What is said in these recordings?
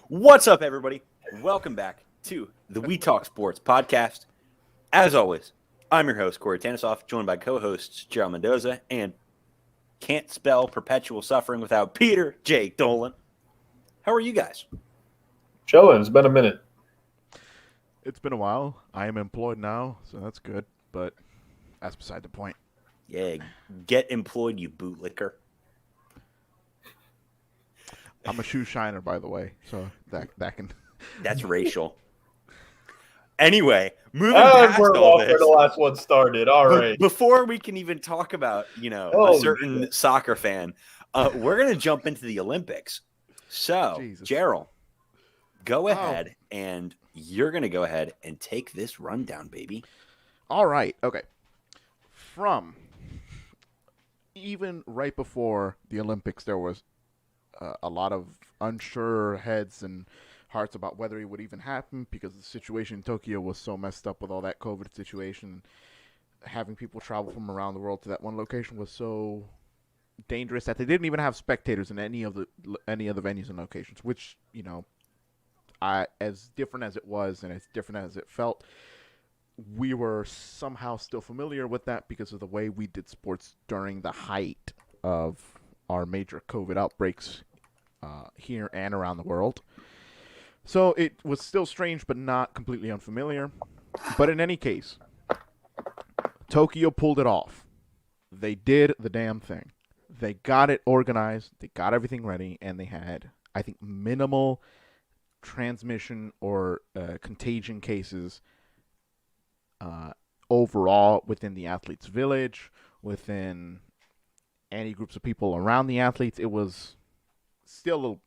What's up, everybody? Welcome back to the We Talk Sports podcast. As always, I'm your host, Corey Tanisoff, joined by co-hosts Gerald Mendoza and can't spell perpetual suffering without Peter J. Dolan. How are you guys? Chilling. It's been a minute. It's been a while. I am employed now, so that's good, but that's beside the point. Yeah, get employed, you bootlicker. I'm a shoe shiner, by the way, so that can. That's racial. Anyway, moving And past we're all off where this, the last one started. All right. before we can even talk about, Oh, a certain yeah. soccer fan, we're going to jump into the Olympics. So, Jesus. Gerald, go ahead and you're going to go ahead and take this rundown, baby. All right, okay. From even right before the Olympics, there was a lot of unsure heads and hearts about whether it would even happen because the situation in Tokyo was so messed up with all that COVID situation. Having people travel from around the world to that one location was so dangerous that they didn't even have spectators in any of the venues and locations, which, as different as it was and as different as it felt, we were somehow still familiar with that because of the way we did sports during the height of our major COVID outbreaks here and around the world. So it was still strange, but not completely unfamiliar. But in any case, Tokyo pulled it off. They did the damn thing. They got it organized. They got everything ready, and they had, I think, minimal transmission or contagion cases overall within the athletes' village, within any groups of people around the athletes. It was still,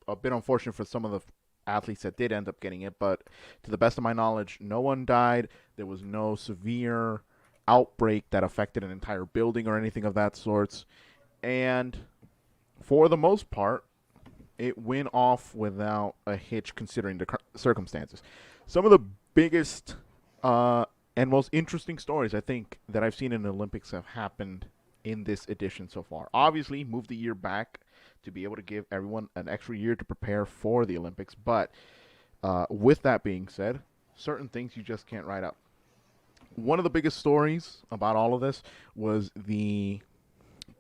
a bit unfortunate for some of the athletes that did end up getting it, but to the best of my knowledge, no one died. There was no severe outbreak that affected an entire building or anything of that sorts. And for the most part, it went off without a hitch considering the circumstances. Some of the biggest and most interesting stories, I think, that I've seen in the Olympics have happened in this edition so far. Obviously, move the year back to be able to give everyone an extra year to prepare for the Olympics. But with that being said, certain things you just can't write up. One of the biggest stories about all of this was the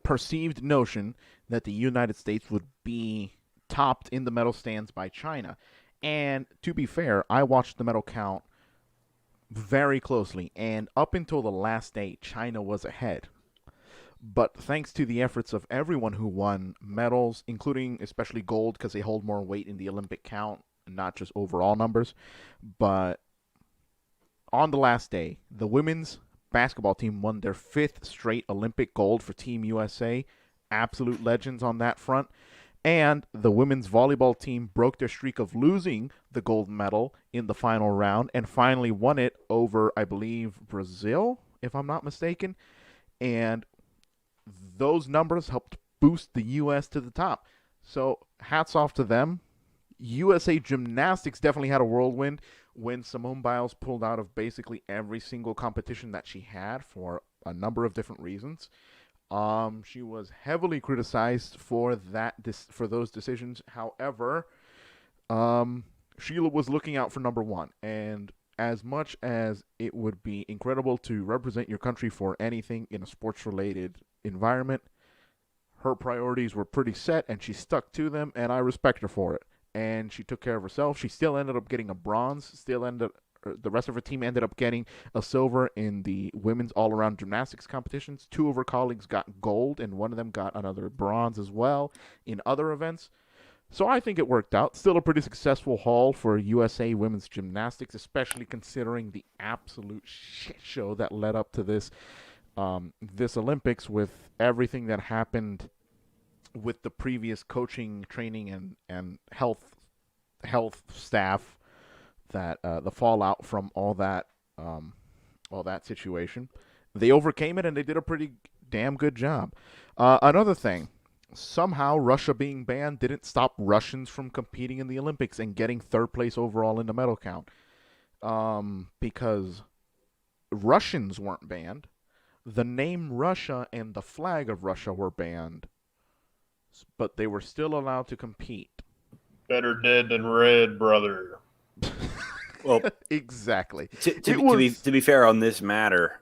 perceived notion that the United States would be topped in the medal stands by China. And to be fair, I watched the medal count very closely, and up until the last day, China was ahead. But thanks to the efforts of everyone who won medals, including especially gold, because they hold more weight in the Olympic count, not just overall numbers, but on the last day, the women's basketball team won their 5th straight Olympic gold for Team USA. Absolute legends on that front. And the women's volleyball team broke their streak of losing the gold medal in the final round and finally won it over, I believe, Brazil, if I'm not mistaken. And those numbers helped boost the U.S. to the top. So hats off to them. USA Gymnastics definitely had a whirlwind when Simone Biles pulled out of basically every single competition that she had for a number of different reasons. She was heavily criticized for those decisions. However, Sheila was looking out for number one, and as much as it would be incredible to represent your country for anything in a sports-related environment, her priorities were pretty set, and she stuck to them, and I respect her for it. And she took care of herself. She still ended up getting a bronze. The rest of her team ended up getting a silver in the women's all-around gymnastics competitions. 2 of her colleagues got gold, and one of them got another bronze as well in other events. So I think it worked out. Still a pretty successful haul for USA women's gymnastics, especially considering the absolute shit show that led up to this Olympics, with everything that happened with the previous coaching, training, and health staff. That the fallout from all that situation, they overcame it and they did a pretty damn good job. Another thing, somehow Russia being banned didn't stop Russians from competing in the Olympics and getting 3rd place overall in the medal count, because Russians weren't banned. The name Russia and the flag of Russia were banned, but they were still allowed to compete. Better dead than red, brother. Well, Exactly. to be fair on this matter,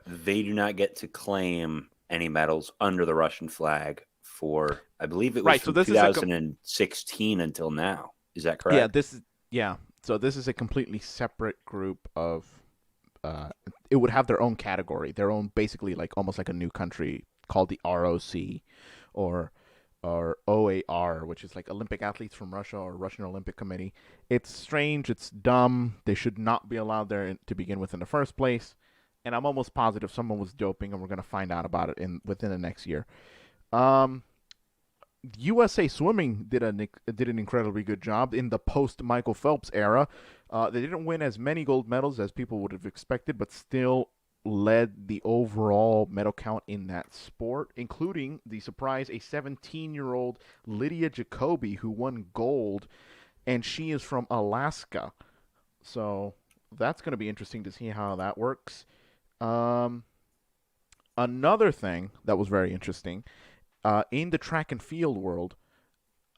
they do not get to claim any medals under the Russian flag for, I believe it was Right, so from this is a 2016 until now. Is that correct? So this is a completely separate group of. It would have their own category, their own basically like almost like a new country called the ROC, or OAR, which is like Olympic athletes from Russia or Russian Olympic Committee. It's strange. It's dumb. They should not be allowed there to begin with in the first place. And I'm almost positive someone was doping, and we're gonna find out about it within the next year. USA Swimming did an incredibly good job in the post Michael Phelps era. They didn't win as many gold medals as people would have expected, but still led the overall medal count in that sport, including the surprise a 17-year-old Lydia Jacoby who won gold, and she is from Alaska. So that's going to be interesting to see how that works. Another thing that was very interesting in the track and field world,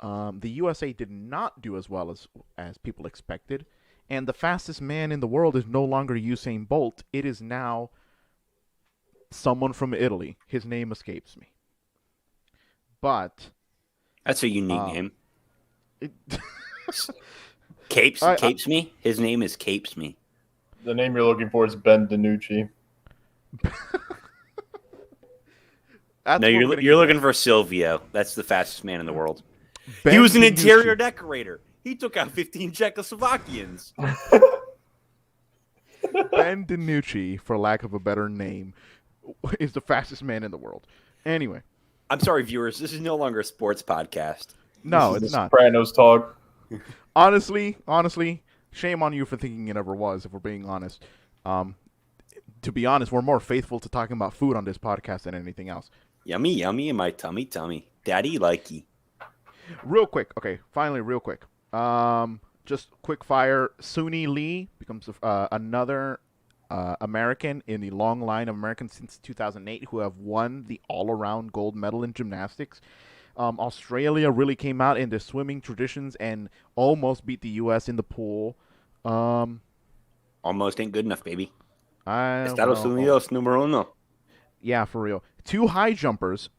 the USA did not do as well as people expected, and the fastest man in the world is no longer Usain Bolt. It is now someone from Italy. His name escapes me. But That's a unique name. it, Capes me? His name is Capes me. The name you're looking for is Ben DiNucci. No, you're looking for Silvio. That's the fastest man in the world. Ben He was an DiNucci. interior decorator. He took out 15 Czechoslovakians. Ben DiNucci, for lack of a better name, is the fastest man in the world. Anyway, I'm sorry, viewers. This is no longer a sports podcast. no, This is it's the not. Sopranos talk. Honestly, shame on you for thinking it ever was, if we're being honest. To be honest, we're more faithful to talking about food on this podcast than anything else. Yummy, yummy in my tummy, tummy. Daddy likey. Real quick, okay, finally, real quick. Just quick fire. Suni Lee becomes another American in the long line of Americans since 2008 who have won the all-around gold medal in gymnastics. Australia really came out in their swimming traditions and almost beat the U.S. in the pool. Almost ain't good enough, baby. Well, Unidos número uno. yeah, for real. Two high jumpers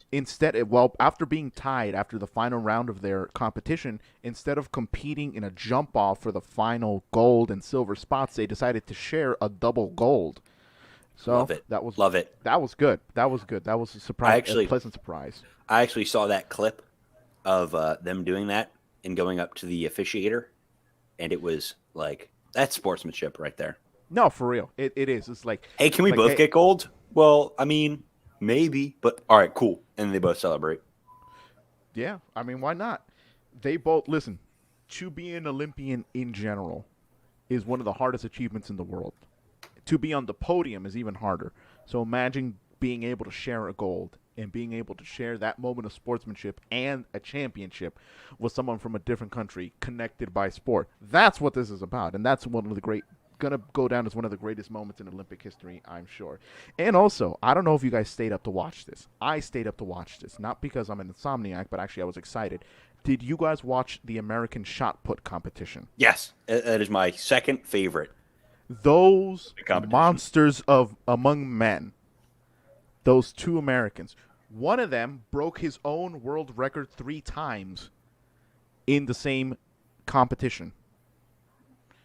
after being tied after the final round of their competition, instead of competing in a jump off for the final gold and silver spots, they decided to share a double gold. So Love it. That was Love it. That was good. That was a surprise. A pleasant surprise. I actually saw that clip of them doing that and going up to the officiator, and it was like, that's sportsmanship right there. No, for real. It is. It's like, hey, can we both get gold? Well, I mean, maybe, but all right, cool. And they both celebrate. Yeah, I mean, why not? They both, listen, to be an Olympian in general is one of the hardest achievements in the world. To be on the podium is even harder. So imagine being able to share a gold and being able to share that moment of sportsmanship and a championship with someone from a different country connected by sport. That's what this is about, and that's one of the gonna go down as one of the greatest moments in Olympic history, I'm sure. And also, I don't know if you guys stayed up to watch this. I stayed up to watch this, not because I'm an insomniac, but actually I was excited. Did you guys watch the American shot put competition? Yes, that is my second favorite. Those monsters among men, those two Americans, one of them broke his own world record 3 times in the same competition.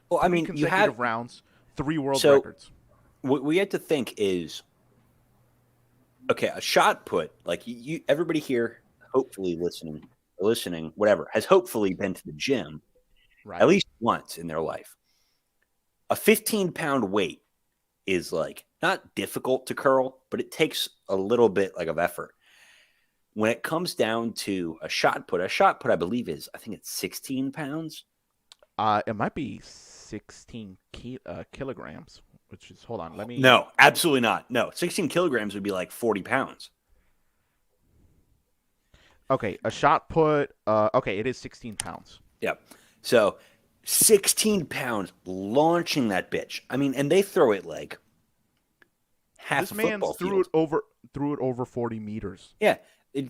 Well, I mean, consecutive rounds, 3 world records. What we have to think is, okay, a shot put, like everybody here, hopefully listening, whatever, has hopefully been to the gym at least once in their life. A 15-pound weight is like not difficult to curl, but it takes a little bit like of effort. When it comes down to a shot put, I believe I think it's 16 pounds. It might be 16 kilograms, which is, hold on, let me. No, absolutely not. No, 16 kilograms would be like 40 pounds. Okay, a shot put, okay, it is 16 pounds. Yep. So 16 pounds launching that bitch. I mean, and they throw it like half a football field. Threw it over 40 meters. Yeah,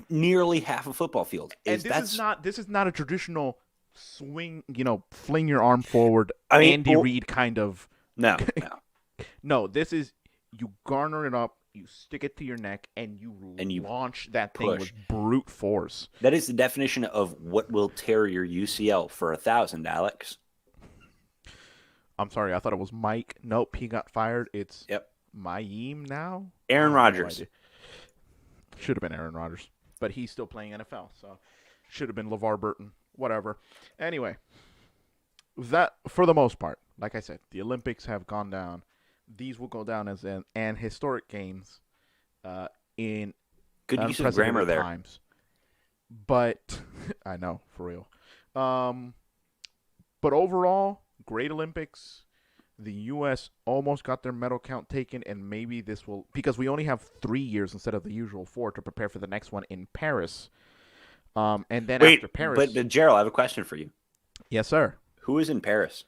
nearly half a football field. And this is not a traditional swing, fling your arm forward, I mean, Andy Reid kind of. no. No, this is you garner it up, you stick it to your neck, and you launch that thing push. with brute force. That is the definition of what will tear your UCL for 1,000, Alex. I'm sorry, I thought it was Mike. Nope, he got fired. It's Yep. Mayeem now. Aaron Rodgers. Should have been Aaron Rodgers, but he's still playing NFL, so should have been LeVar Burton. Whatever. Anyway, that for the most part, like I said, the Olympics have gone down. These will go down as an historic games in Good use of grammar there. times. But I know, for real. But overall, great Olympics. The U.S. almost got their medal count taken, and maybe this will, because we only have 3 years instead of the usual 4 to prepare for the next one in Paris. And then after Paris, but Gerald, I have a question for you. Yes, sir. Who is in Paris?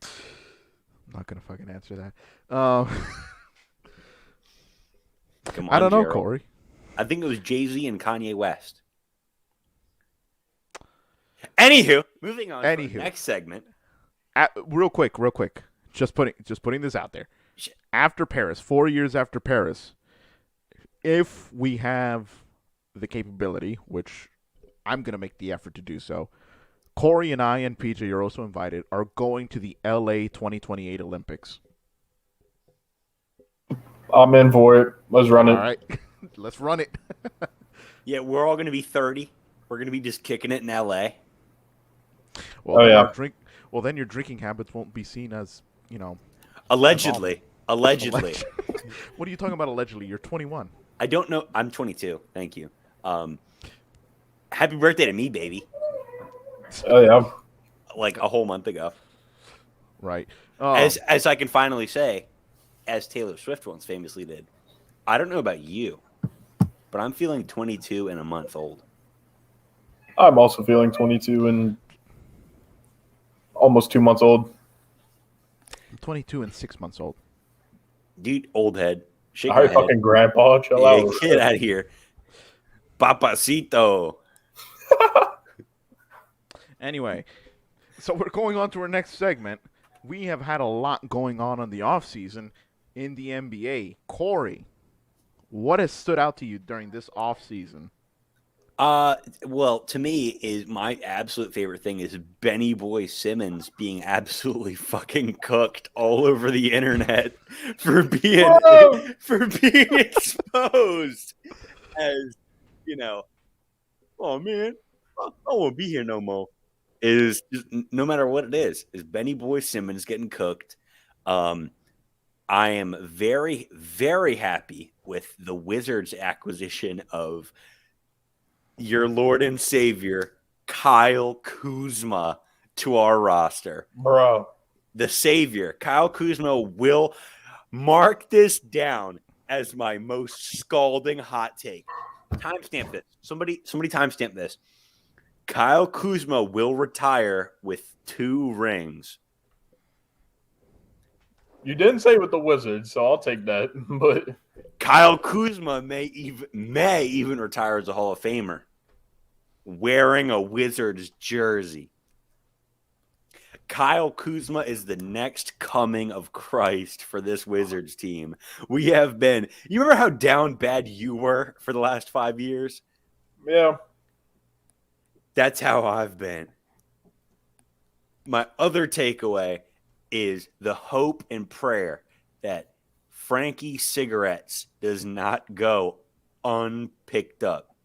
I'm not gonna fucking answer that. Come on, I don't know, Gerald. Corey. I think it was Jay-Z and Kanye West. Anywho, moving on to the next segment. Real quick. Just putting this out there. After Paris, 4 years after Paris, if we have the capability, which I'm gonna make the effort to do so, Corey and I and PJ are also invited, are going to the LA 2028 Olympics. I'm in for it. Let's run it. All right, let's run it. Yeah, we're all going to be 30. We're going to be just kicking it in LA. Well, then your drinking habits won't be seen as, Allegedly. What are you talking about allegedly? You're 21. I don't know. I'm 22. Thank you. Happy birthday to me, baby. Oh, yeah. Like a whole month ago. Right. As I can finally say, as Taylor Swift once famously did, I don't know about you, but I'm feeling 22 and a month old. I'm also feeling 22 and almost 2 months old. I'm 22 and 6 months old. Dude, old head. All right, fucking grandpa. Chill out. Get out of here. Papacito. Anyway, so we're going on to our next segment. We have had a lot going on the offseason in the NBA. Corey, what has stood out to you during this offseason? Well, to me, is my absolute favorite thing is Benny Boy Simmons being absolutely fucking cooked all over the internet for being exposed as, oh man, I won't be here no more. Is just, no matter what it is Benny Boy Simmons getting cooked. I am very, very happy with the Wizards' acquisition of your Lord and Savior, Kyle Kuzma, to our roster. Bro. The Savior, Kyle Kuzma, will mark this down as my most scalding hot take. Timestamp this. Somebody timestamp this. Kyle Kuzma will retire with 2 rings. You didn't say with the Wizards, so I'll take that. But Kyle Kuzma may even retire as a Hall of Famer wearing a Wizards jersey. Kyle Kuzma is the next coming of Christ for this Wizards team. We have been – you remember how down bad you were for the last 5 years? yeah. That's how I've been. My other takeaway is the hope and prayer that Frankie Cigarettes does not go unpicked up.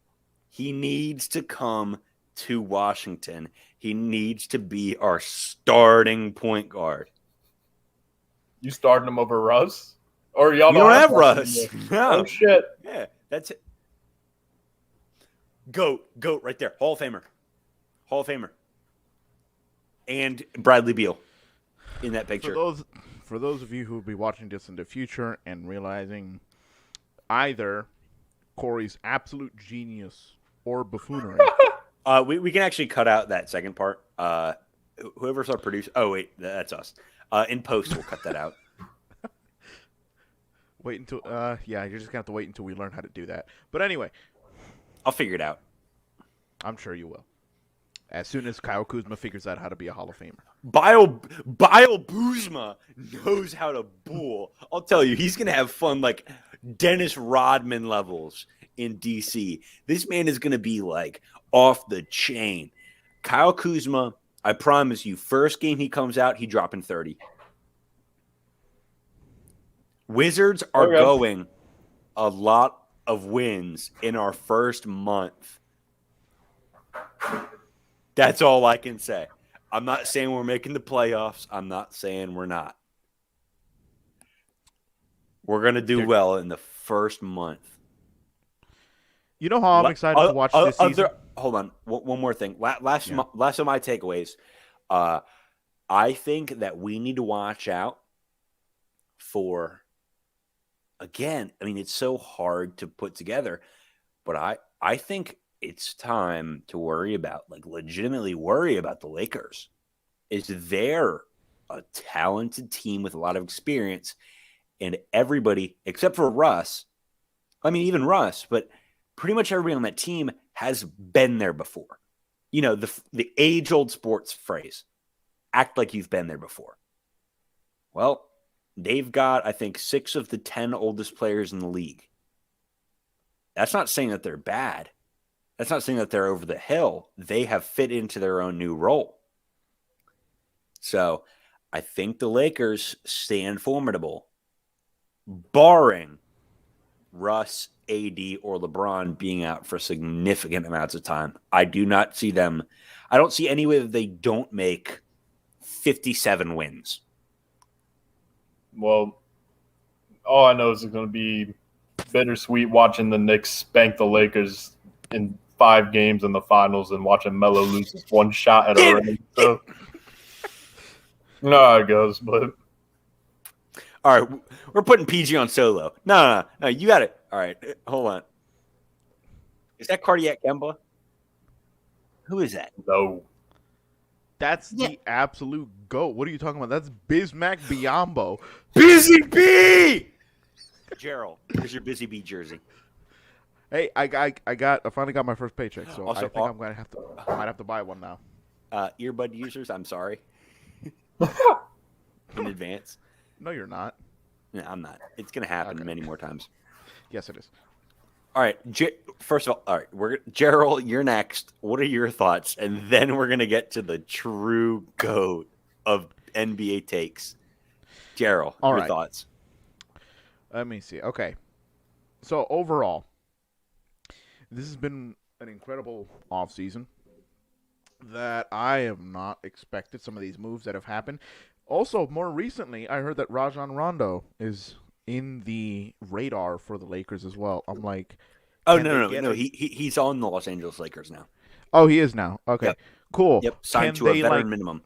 He needs to come to Washington. He needs to be our starting point guard. You starting him over Russ? Or y'all We don't have Russ. No. Oh, shit. Yeah, that's it. Goat right there. Hall of Famer. And Bradley Beal in that picture. For those of you who will be watching this in the future and realizing either Corey's absolute genius or buffoonery. We can actually cut out that second part. Whoever's our producer. Oh, wait, that's us. In post, we'll cut that out. Wait until, you're just going to have to wait until we learn how to do that. But anyway, I'll figure it out. I'm sure you will. As soon as Kyle Kuzma figures out how to be a Hall of Famer. Bio Buzma knows how to bull. I'll tell you, he's gonna have fun like Dennis Rodman levels in DC. This man is gonna be like off the chain. Kyle Kuzma, I promise you, first game he comes out, he dropping 30. Wizards are going a lot of wins in our first month. That's all I can say. I'm not saying we're making the playoffs. I'm not saying we're not. We're going to do well in the first month. You know how I'm excited to watch this season? Hold on. One more thing. Last of my takeaways. I think that we need to watch out for, again, I mean, it's so hard to put together, but I think it's time to worry about, like, legitimately worry about the Lakers. Is they're a talented team with a lot of experience, and everybody, except for Russ, I mean, even Russ, but pretty much everybody on that team has been there before. You know, the age-old sports phrase, act like you've been there before. Well, they've got, I think, 6 of the 10 oldest players in the league. That's not saying that they're bad. That's not saying that they're over the hill. They have fit into their own new role. So I think the Lakers stand formidable, barring Russ, AD, or LeBron being out for significant amounts of time. I do not see them. I don't see any way that they don't make 57 wins. Well, all I know is it's going to be bittersweet watching the Knicks spank the Lakers in 5 games in the finals and watching Melo lose his one shot at a ring. So, you know how it goes, but. All right, we're putting PG on solo. No, you got it. All right, hold on. Is that Cardiac Kemba? Who is that? No. That's the absolute GOAT. What are you talking about? That's Bismack Biyombo. Busy Bee! Gerald, here's your Busy Bee jersey. Hey, I finally got my first paycheck, so also, I think I might have to buy one now. Earbud users, I'm sorry. In advance. No, you're not. No, I'm not. It's going to happen many more times. Yes, it is. All right. First of all, Gerald, you're next. What are your thoughts? And then we're going to get to the true GOAT of NBA takes. Gerald, your thoughts. Let me see. Okay. So, overall, this has been an incredible offseason that I have not expected some of these moves that have happened. Also, more recently, I heard that Rajon Rondo is in the radar for the Lakers as well. I'm like, oh no, he's on the Los Angeles Lakers now. Oh, he is now. Okay, yep. Cool. Yep, signed to a veteran minimum.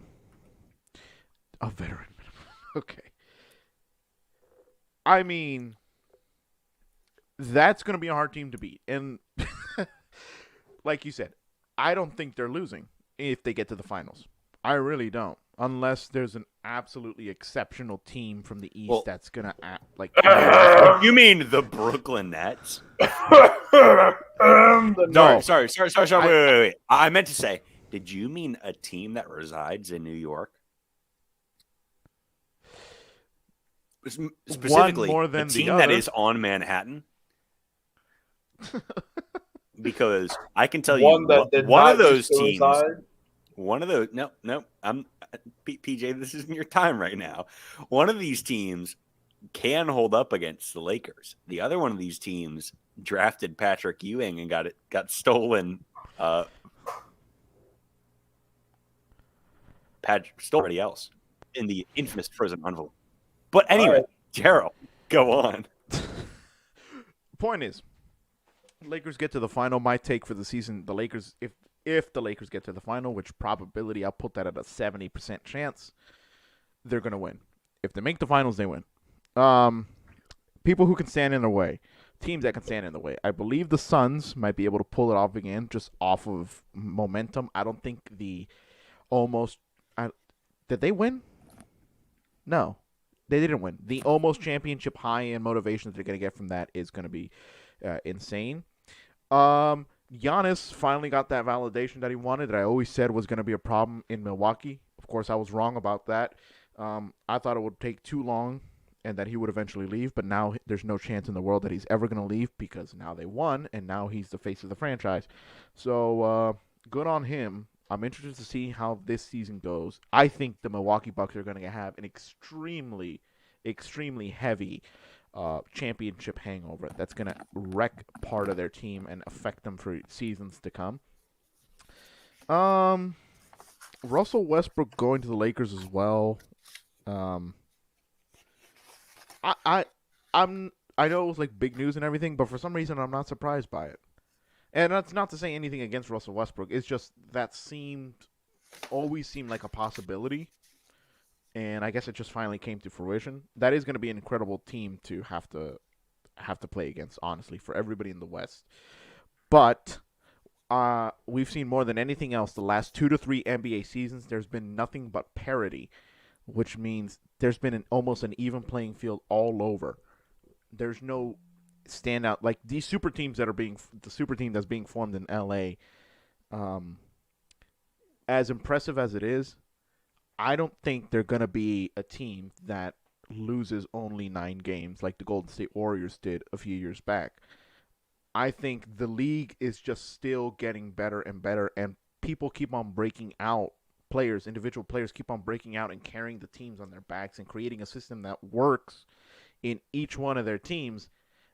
A veteran minimum. Okay. I mean, that's going to be a hard team to beat, and like you said, I don't think they're losing if they get to the finals. I really don't. Unless there's an absolutely exceptional team from the East that's going to act like... You mean the Brooklyn Nets? No. Sorry. Wait. I meant to say, did you mean a team that resides in New York? Specifically, one more than a team the other. that is on Manhattan? Because I can tell you, one of those teams... One of those, no, I'm PJ. This isn't your time right now. One of these teams can hold up against the Lakers. The other one of these teams drafted Patrick Ewing and got stolen. Stole everybody else in the infamous prison envelope. But anyway, Gerald, go on. Point is, Lakers get to the final. My take for the season: the Lakers, if the Lakers get to the final, which probability I'll put that at a 70% chance, they're going to win. If they make the finals, they win. People who can stand in their way. Teams that can stand in the way. I believe the Suns might be able to pull it off again just off of momentum. I don't think did they win? No, they didn't win. The almost championship high-end motivation that they're going to get from that is going to be insane. Giannis finally got that validation that he wanted, that I always said was going to be a problem in Milwaukee. Of course, I was wrong about that. I thought it would take too long and that he would eventually leave, but now there's no chance in the world that he's ever going to leave because now they won, and now he's the face of the franchise. So good on him. I'm interested to see how this season goes. I think the Milwaukee Bucks are going to have an extremely, extremely heavy championship hangover that's going to wreck part of their team and affect them for seasons to come. Russell Westbrook going to the Lakers as well. I know it was like big news and everything, but for some reason I'm not surprised by it. And that's not to say anything against Russell Westbrook. It's just that always seemed like a possibility. And I guess it just finally came to fruition. That is going to be an incredible team to have to play against, honestly, for everybody in the West. But we've seen more than anything else the last 2 to 3 NBA seasons. There's been nothing but parity, which means there's been almost an even playing field all over. There's no standout like these super teams the super team that's being formed in LA. As impressive as it is, I don't think they're going to be a team that loses only 9 games like the Golden State Warriors did a few years back. I think the league is just still getting better and better, and people keep on breaking out. Individual players keep on breaking out and carrying the teams on their backs and creating a system that works in each one of their teams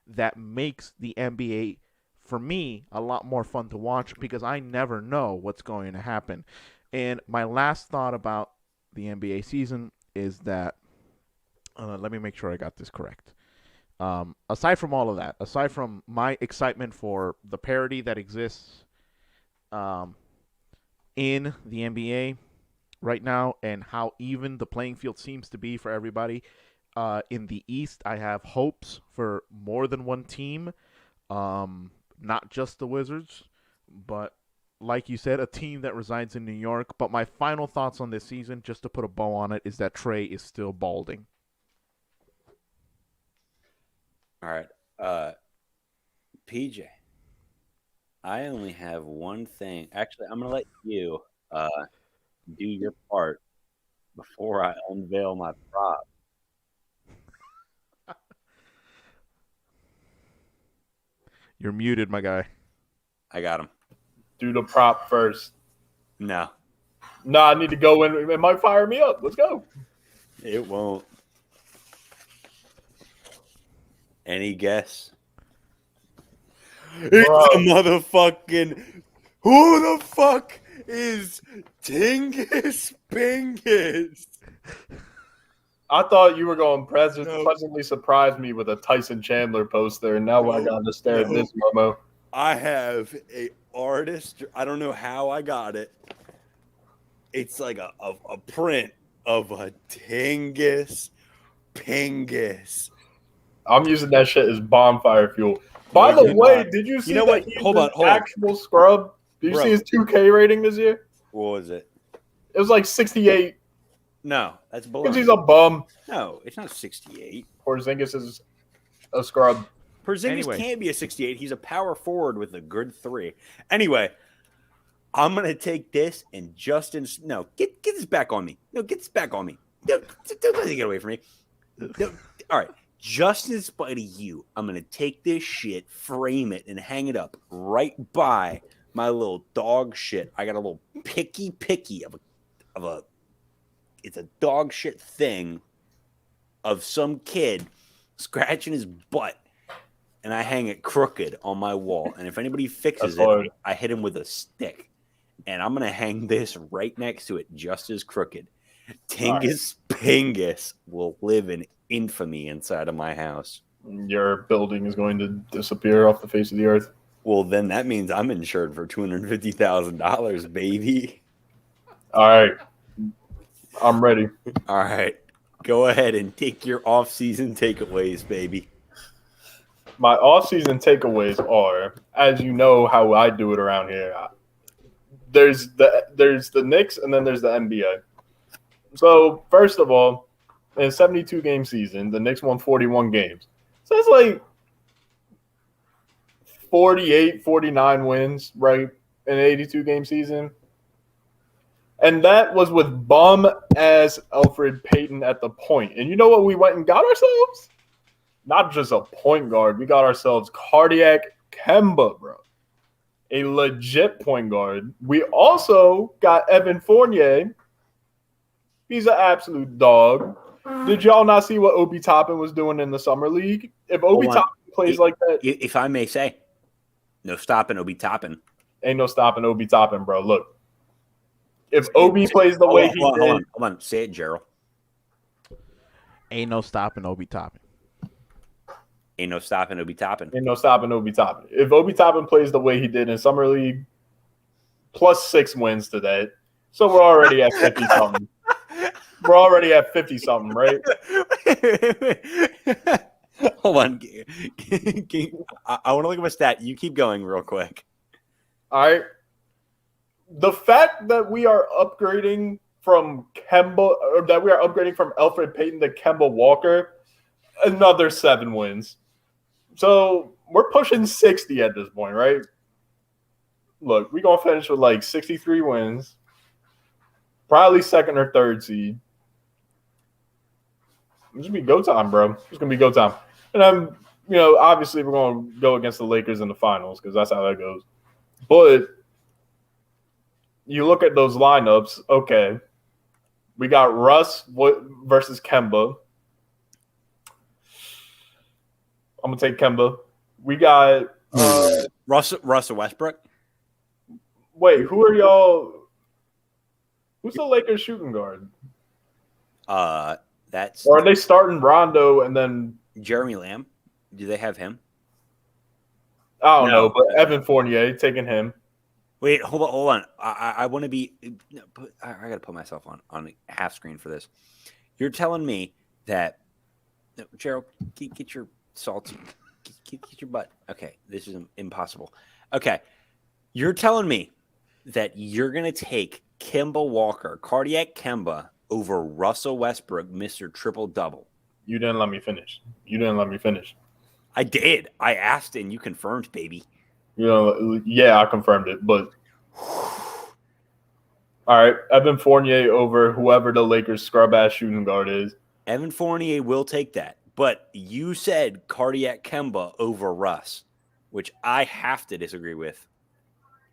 that makes the NBA, for me, a lot more fun to watch because I never know what's going to happen. And my last thought about the NBA season is that, let me make sure I got this correct. Aside from all of that, aside from my excitement for the parity that exists in the NBA right now and how even the playing field seems to be for everybody, in the East, I have hopes for more than one team, not just the Wizards, but like you said, a team that resides in New York. But my final thoughts on this season, just to put a bow on it, is that Trey is still balding. All right. PJ, I only have one thing. Actually, I'm going to let you do your part before I unveil my prop. You're muted, my guy. I got him. Do the prop first. No. No, I need to go in. It might fire me up. Let's go. It won't. Any guess? It's a motherfucking. Who the fuck is Tingus Bingus? I thought you were going pleasantly surprise me with a Tyson Chandler poster, and now I got to stare at this Momo. I have a artist. I don't know how I got it. It's like a print of a Tingus Pingus. I'm using that shit as bonfire fuel. By the way, did you see what? Hold on. Actual scrub? Did you see his 2K rating this year? What was it? It was like 68. No, that's below. Because he's a bum. No, it's not 68. Porzingis is a scrub. Porzingis can't be a 68. He's a power forward with a good 3. Anyway, I'm going to take this and Justin's. No, get this back on me. No, get this back on me. Don't let it get away from me. No, all right. Justin Spidey, I'm going to take this shit, frame it, and hang it up right by my little dog shit. I got a little picky of a it's a dog shit thing of some kid scratching his butt, and I hang it crooked on my wall. And if anybody fixes it, I hit him with a stick. And I'm going to hang this right next to it, just as crooked. Tingus Pingus will live in infamy inside of my house. Your building is going to disappear off the face of the earth. Well, then that means I'm insured for $250,000, baby. All right. I'm ready. All right. Go ahead and take your off-season takeaways, baby. My off-season takeaways are, as you know how I do it around here, there's the Knicks and then there's the NBA. So, first of all, in a 72-game season, the Knicks won 41 games. So it's like 48, 49 wins, right, in an 82-game season. And that was with bum-ass Elfrid Payton at the point. And you know what we went and got ourselves? Not just a point guard. We got ourselves Cardiac Kemba, bro. A legit point guard. We also got Evan Fournier. He's an absolute dog. Did y'all not see what Obi Toppin was doing in the summer league? If Obi Toppin plays like that, if I may say, no stopping Obi Toppin. Ain't no stopping Obi Toppin, bro. Look, if Obi plays the way he did, hold on, say it, Gerald. Ain't no stopping Obi Toppin. Ain't no stopping Obi Toppin. Ain't no stopping Obi Toppin. If Obi Toppin plays the way he did in summer league, plus 6 wins to that, so we're already at 50 something. We're already at 50 something, right? Hold on. I want to look at my stat. You keep going real quick. All right. The fact that we are upgrading from Kemba, or that we are upgrading from Elfrid Payton to Kemba Walker, another 7 wins. So we're pushing 60 at this point, right? Look, we're going to finish with like 63 wins, probably 2nd or 3rd seed. It's going to be go time, bro. It's going to be go time. And obviously we're going to go against the Lakers in the finals because that's how that goes. But you look at those lineups, okay. We got Russ versus Kemba. I'm going to take Kemba. We got Russell Westbrook. Wait, who are y'all? Who's the Lakers shooting guard? That's Or are they starting Rondo and then Jeremy Lamb. Do they have him? I don't know, but Evan Fournier, taking him. Wait, hold on. I want to be. I got to put myself on half screen for this. You're telling me that Gerald, get your salty, get your butt. Okay, this is impossible. Okay, you're telling me that you're gonna take Kemba Walker, Cardiac Kemba, over Russell Westbrook, Mr. Triple Double. You didn't let me finish. I did. I asked and you confirmed, baby. Yeah, I confirmed it. But all right, Evan Fournier over whoever the Lakers scrub ass shooting guard is. Evan Fournier will take that, but you said Cardiac Kemba over Russ, which I have to disagree with.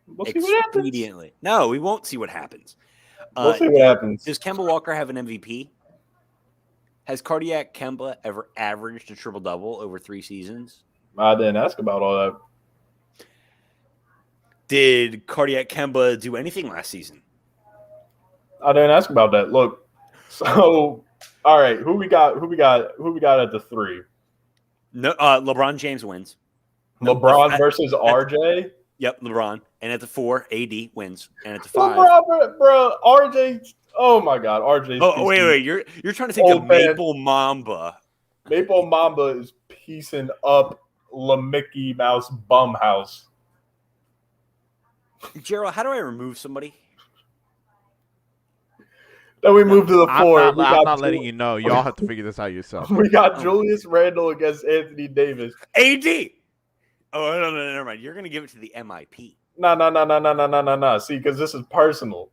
We'll see what happens. Expediently. No, we won't see what happens. We'll see what happens. Does Kemba Walker have an MVP? Has Cardiac Kemba ever averaged a triple-double over 3 seasons? I didn't ask about all that. Did Cardiac Kemba do anything last season? I didn't ask about that. Look, so all right, who we got at the 3? No, LeBron James wins. LeBron versus RJ. Yep, LeBron. And at the 4, AD wins. And at the 5, LeBron, bro, RJ. Oh my God, RJ. Oh wait, you're trying to take the Maple Mamba. Maple Mamba is piecing up Mickey Mouse bum house. Gerald, how do I remove somebody? Then we move to the 4. I'm not letting you know. Y'all have to figure this out yourself. We got Julius Randle against Anthony Davis. AD. Oh no, never mind. You're gonna give it to the MIP. No. See, because this is personal.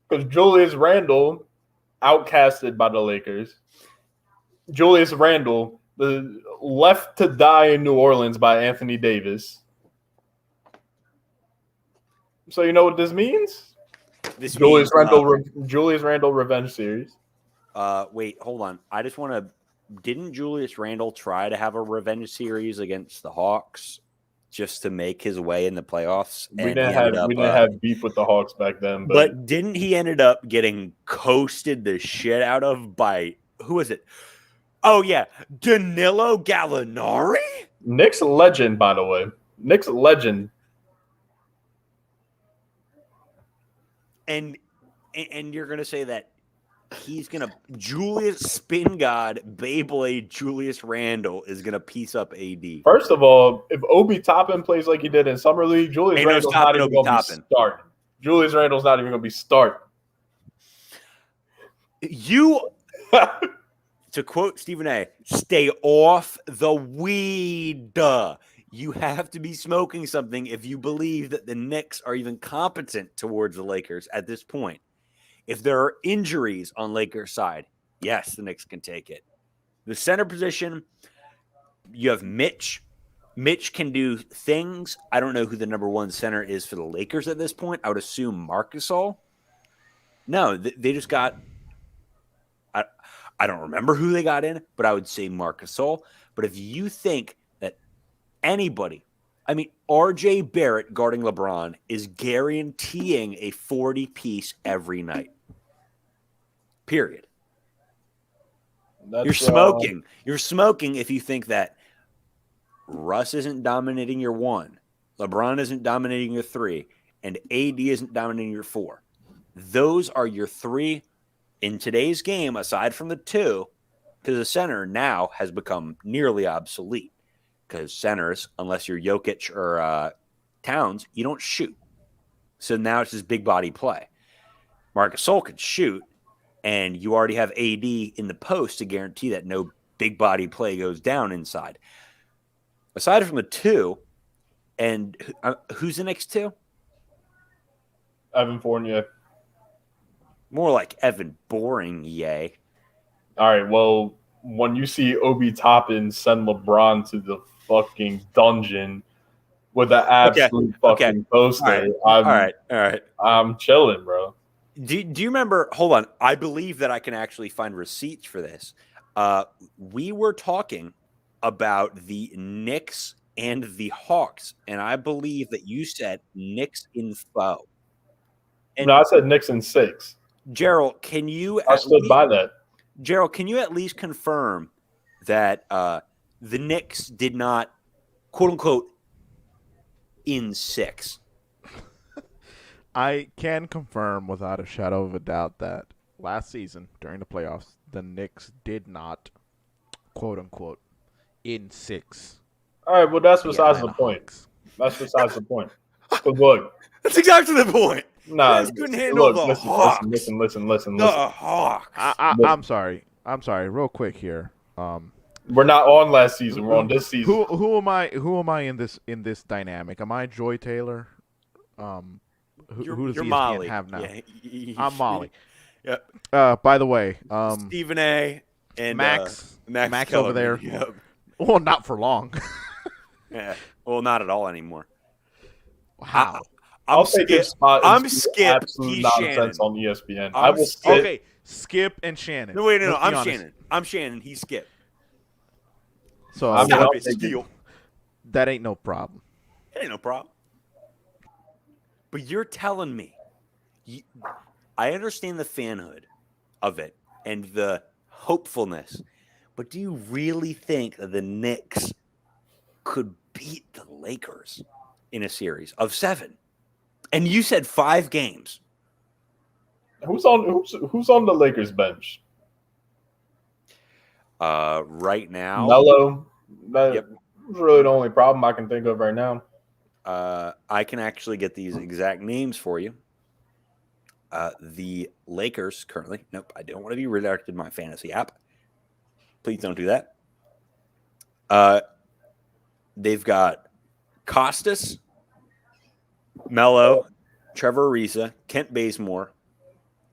Because Julius Randle, outcasted by the Lakers. Julius Randle, left to die in New Orleans by Anthony Davis. So you know what this means? Julius Randle revenge series. Wait, hold on. I just want to. Didn't Julius Randle try to have a revenge series against the Hawks just to make his way in the playoffs? We didn't have beef with the Hawks back then, but didn't he ended up getting coasted the shit out of by who was it? Oh yeah, Danilo Gallinari, Knicks legend, by the way. Knicks legend. And you're gonna say that he's gonna Julius Spin God Beyblade Julius Randle is gonna piece up AD. First of all, if Obi Toppin plays like he did in summer league, Julius Randle's not even gonna be starting. Julius Randle's not even gonna be starting. You, to quote Stephen A, stay off the weed. You have to be smoking something if you believe that the Knicks are even competent towards the Lakers at this point. If there are injuries on Lakers' side, yes, the Knicks can take it. The center position, you have Mitch. Mitch can do things. I don't know who the number one center is for the Lakers at this point. I would assume Marc Gasol. No, they just got I don't remember who they got in, but I would say Marc Gasol. But if you think that anybody, I mean, R.J. Barrett guarding LeBron is guaranteeing a 40-piece every night. Period. You're smoking. You're smoking if you think that Russ isn't dominating your 1, LeBron isn't dominating your 3, and AD isn't dominating your 4. Those are your 3 in today's game, aside from the 2, because the center now has become nearly obsolete. Because centers, unless you're Jokic or Towns, you don't shoot. So now it's just big body play. Marc Gasol can shoot, and you already have AD in the post to guarantee that no big body play goes down inside. Aside from the 2, and who's the next 2? Evan Fournier. More like Evan Boring, yay. All right, well, when you see Obi Toppin send LeBron to the fucking dungeon with an absolute fucking poster, all right. I'm chilling, bro. Do you remember? Hold on. I believe that I can actually find receipts for this. We were talking about the Knicks and the Hawks, and I believe that you said Knicks in 4. No, I said Knicks in 6. Gerald, can you? I stood by that. Gerald, can you at least confirm that the Knicks did not, quote unquote, in 6? I can confirm without a shadow of a doubt that last season during the playoffs, the Knicks did not, quote unquote, in 6. All right, well, that's besides the point. Hawks. That's besides the point. But look, that's exactly the point. Nah, couldn't handle the Hawks. Listen. The Hawks. I'm sorry. Real quick here. We're not on last season. We're on this season. Who am I? Who am I in this dynamic? Am I Joy Taylor? Who does ESPN Molly. have now? Yeah. I'm Molly. Yep. By the way, Stephen A. and Max Kellerman. over there. Yep. Well, not for long. Yeah. Well, not at all anymore. How? I'll take his spot. I'm Skip. Absolute He's nonsense Shannon. on ESPN. I will sit. Okay, Skip and Shannon. No, wait, no. Let's be I'm honest. Shannon. I'm Shannon. He's Skip. So I mean, Stop I'll it, take it. Steele. that ain't no problem. It ain't no problem. But you're telling me, I understand the fanhood of it and the hopefulness, but do you really think that the Knicks could beat the Lakers in a series of 7? And you said 5 games. Who's on the Lakers bench? Right now, Melo. That's Yep. really the only problem I can think of right now. I can actually get these exact names for you. The Lakers currently. Nope, I don't want to be redirected to my fantasy app. Please don't do that. They've got Costas, Melo, Trevor Ariza, Kent Bazemore,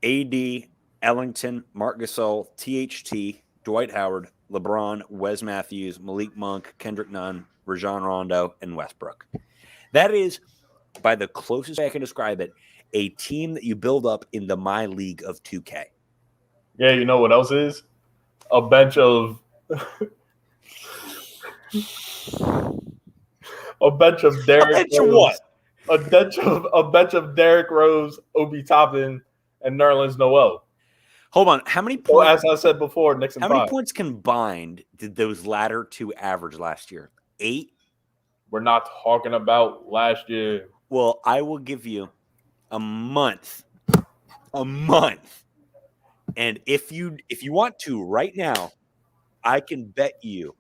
AD, Ellington, Marc Gasol, THT, Dwight Howard, LeBron, Wes Matthews, Malik Monk, Kendrick Nunn, Rajon Rondo, and Westbrook. That is, by the closest way I can describe it, a team that you build up in the My League of 2K. Yeah, you know what else is? A bench of Derrick bench of Rose. what? A bench of Derrick Rose, Obi Toppin, and Nerlens Noel. Hold on. How many Well, points? as I said before, Knicks and How many 5. points combined did those latter 2 average last year? 8? We're not talking about last year. Well, I will give you a month. A month. And if you want to right now, I can bet you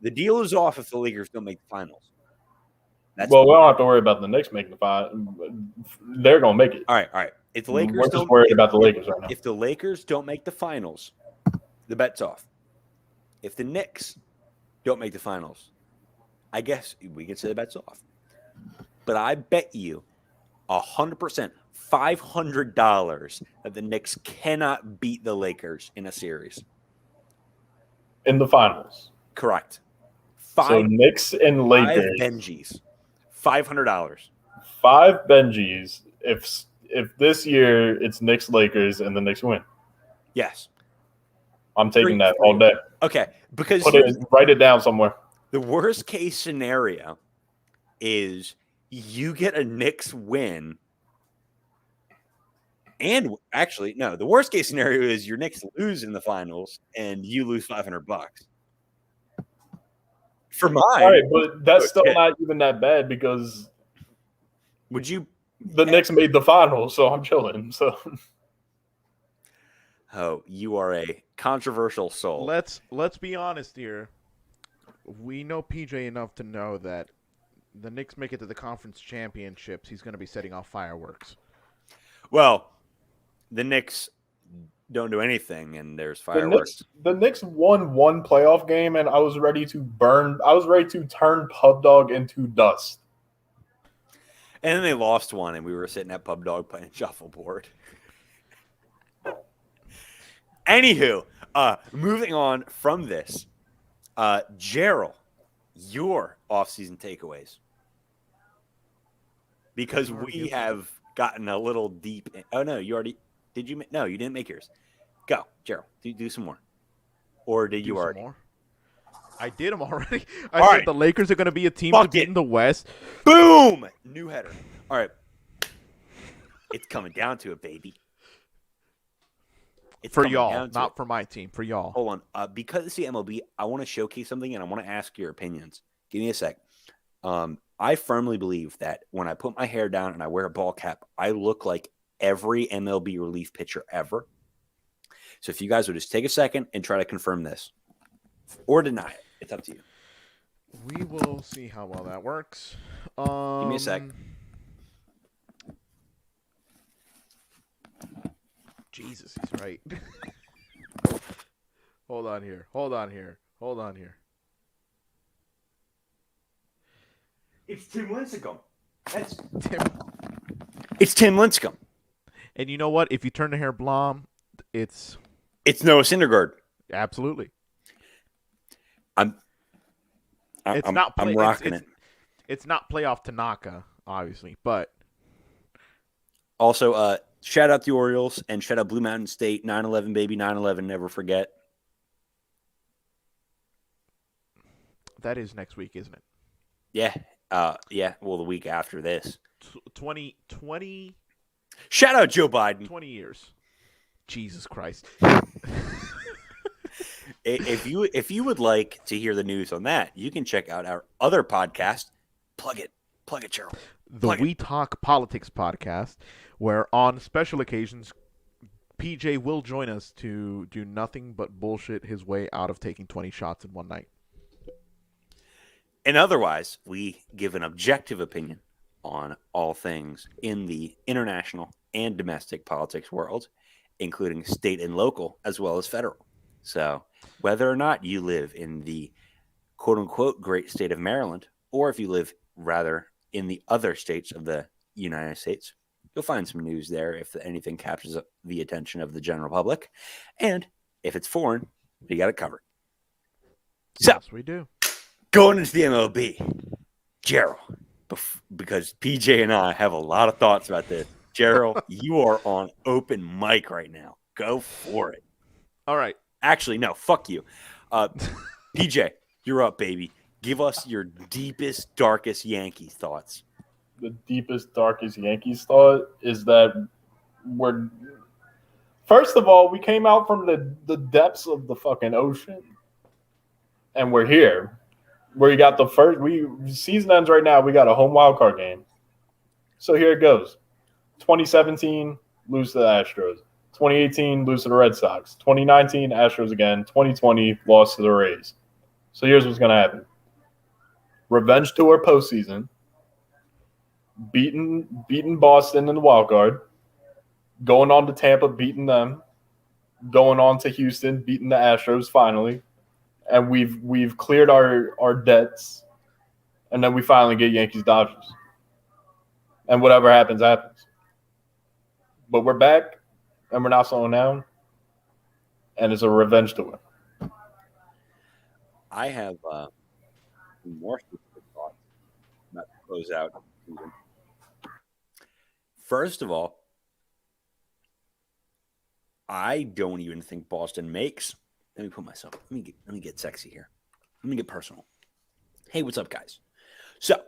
the deal is off if the Lakers don't make the finals. Well, we don't have to worry about the Knicks making the final. They're gonna make it. All right. If the Lakers We're just don't worried about the Lakers right now. If the Lakers don't make the finals, the bet's off. If the Knicks don't make the finals, I guess we could say the bet's off. But I bet you 100%, $500 that the Knicks cannot beat the Lakers in a series. In the finals. Correct. So Knicks and Lakers. 5 Benjis. $500. 5 Benjis. If this year it's Knicks Lakers and the Knicks win. Yes. I'm taking that all day. Okay. Because write it down somewhere. The worst case scenario is you get a Knicks win. And actually, no, the worst case scenario is your Knicks lose in the finals and you lose $500. For mine. All right, but that's still not even that bad because the Knicks made the finals, so I'm chilling. So oh, you are a controversial soul. Let's be honest here. We know PJ enough to know that the Knicks make it to the conference championships, he's going to be setting off fireworks. Well, the Knicks don't do anything, and there's fireworks. The Knicks won one playoff game, and I was ready to turn Pub Dog into dust. And then they lost one, and we were sitting at Pub Dog playing shuffleboard. Anywho, moving on from this, Gerald, your off-season takeaways. Because we have gotten a little deep. Oh, no, you already – did you – no, you didn't make yours. Go, Gerald, do some more. Or did you already? More? I did them already. I said the Lakers are going to be a team to beat in the West. Boom! New header. All right. It's coming down to it, baby. It's for y'all, not for my team. For y'all. Hold on. Because it's the MLB, I want to showcase something, and I want to ask your opinions. Give me a sec. I firmly believe that when I put my hair down and I wear a ball cap, I look like every MLB relief pitcher ever. So if you guys would just take a second and try to confirm this or deny it, it's up to you. We will see how well that works. Give me a sec. Jesus, he's right. Hold on here. It's Tim Lincecum. It's Tim Lincecum. And you know what? If you turn the hair blonde, it's Noah Syndergaard. Absolutely. I'm rocking it. It's not playoff Tanaka, obviously, but also shout out the Orioles and shout out Blue Mountain State. 9/11, baby, 9/11. Never forget. That is next week, isn't it? Yeah. Yeah. Well, the week after this. 20. Shout out Joe Biden. 20 years. Jesus Christ. If you would like to hear the news on that, you can check out our other podcast. Plug it, Cheryl. We Talk Politics podcast, where on special occasions, PJ will join us to do nothing but bullshit his way out of taking 20 shots in one night. And otherwise, we give an objective opinion on all things in the international and domestic politics world, including state and local, as well as federal. So whether or not you live in the quote-unquote great state of Maryland, or if you live rather in the other states of the United States, you'll find some news there if anything captures the attention of the general public. And if it's foreign, you got it covered. So yes, we do. Going into the MLB, Gerald, because PJ and I have a lot of thoughts about this. Gerald, you are on open mic right now. Go for it. All right. Actually, no, fuck you. PJ, you're up, baby. Give us your deepest, darkest Yankees thoughts. The deepest, darkest Yankees thought is that first of all, we came out from the depths of the fucking ocean, and we're here. Where you got season ends right now. We got a home wild card game. So here it goes. 2017, lose to the Astros. 2018, lose to the Red Sox. 2019, Astros again. 2020, lost to the Rays. So here's what's going to happen. Revenge tour postseason. Beating Boston in the wild card. Going on to Tampa, beating them. Going on to Houston, beating the Astros finally. And we've cleared our debts. and then we finally get Yankees Dodgers, and whatever happens, happens. But we're back, and we're not slowing down, and it's a revenge tour. I have more specific thoughts about to close out the season. First of all, I don't even think Boston makes. Let me put myself. Let me get sexy here. Let me get personal. Hey, what's up, guys? So,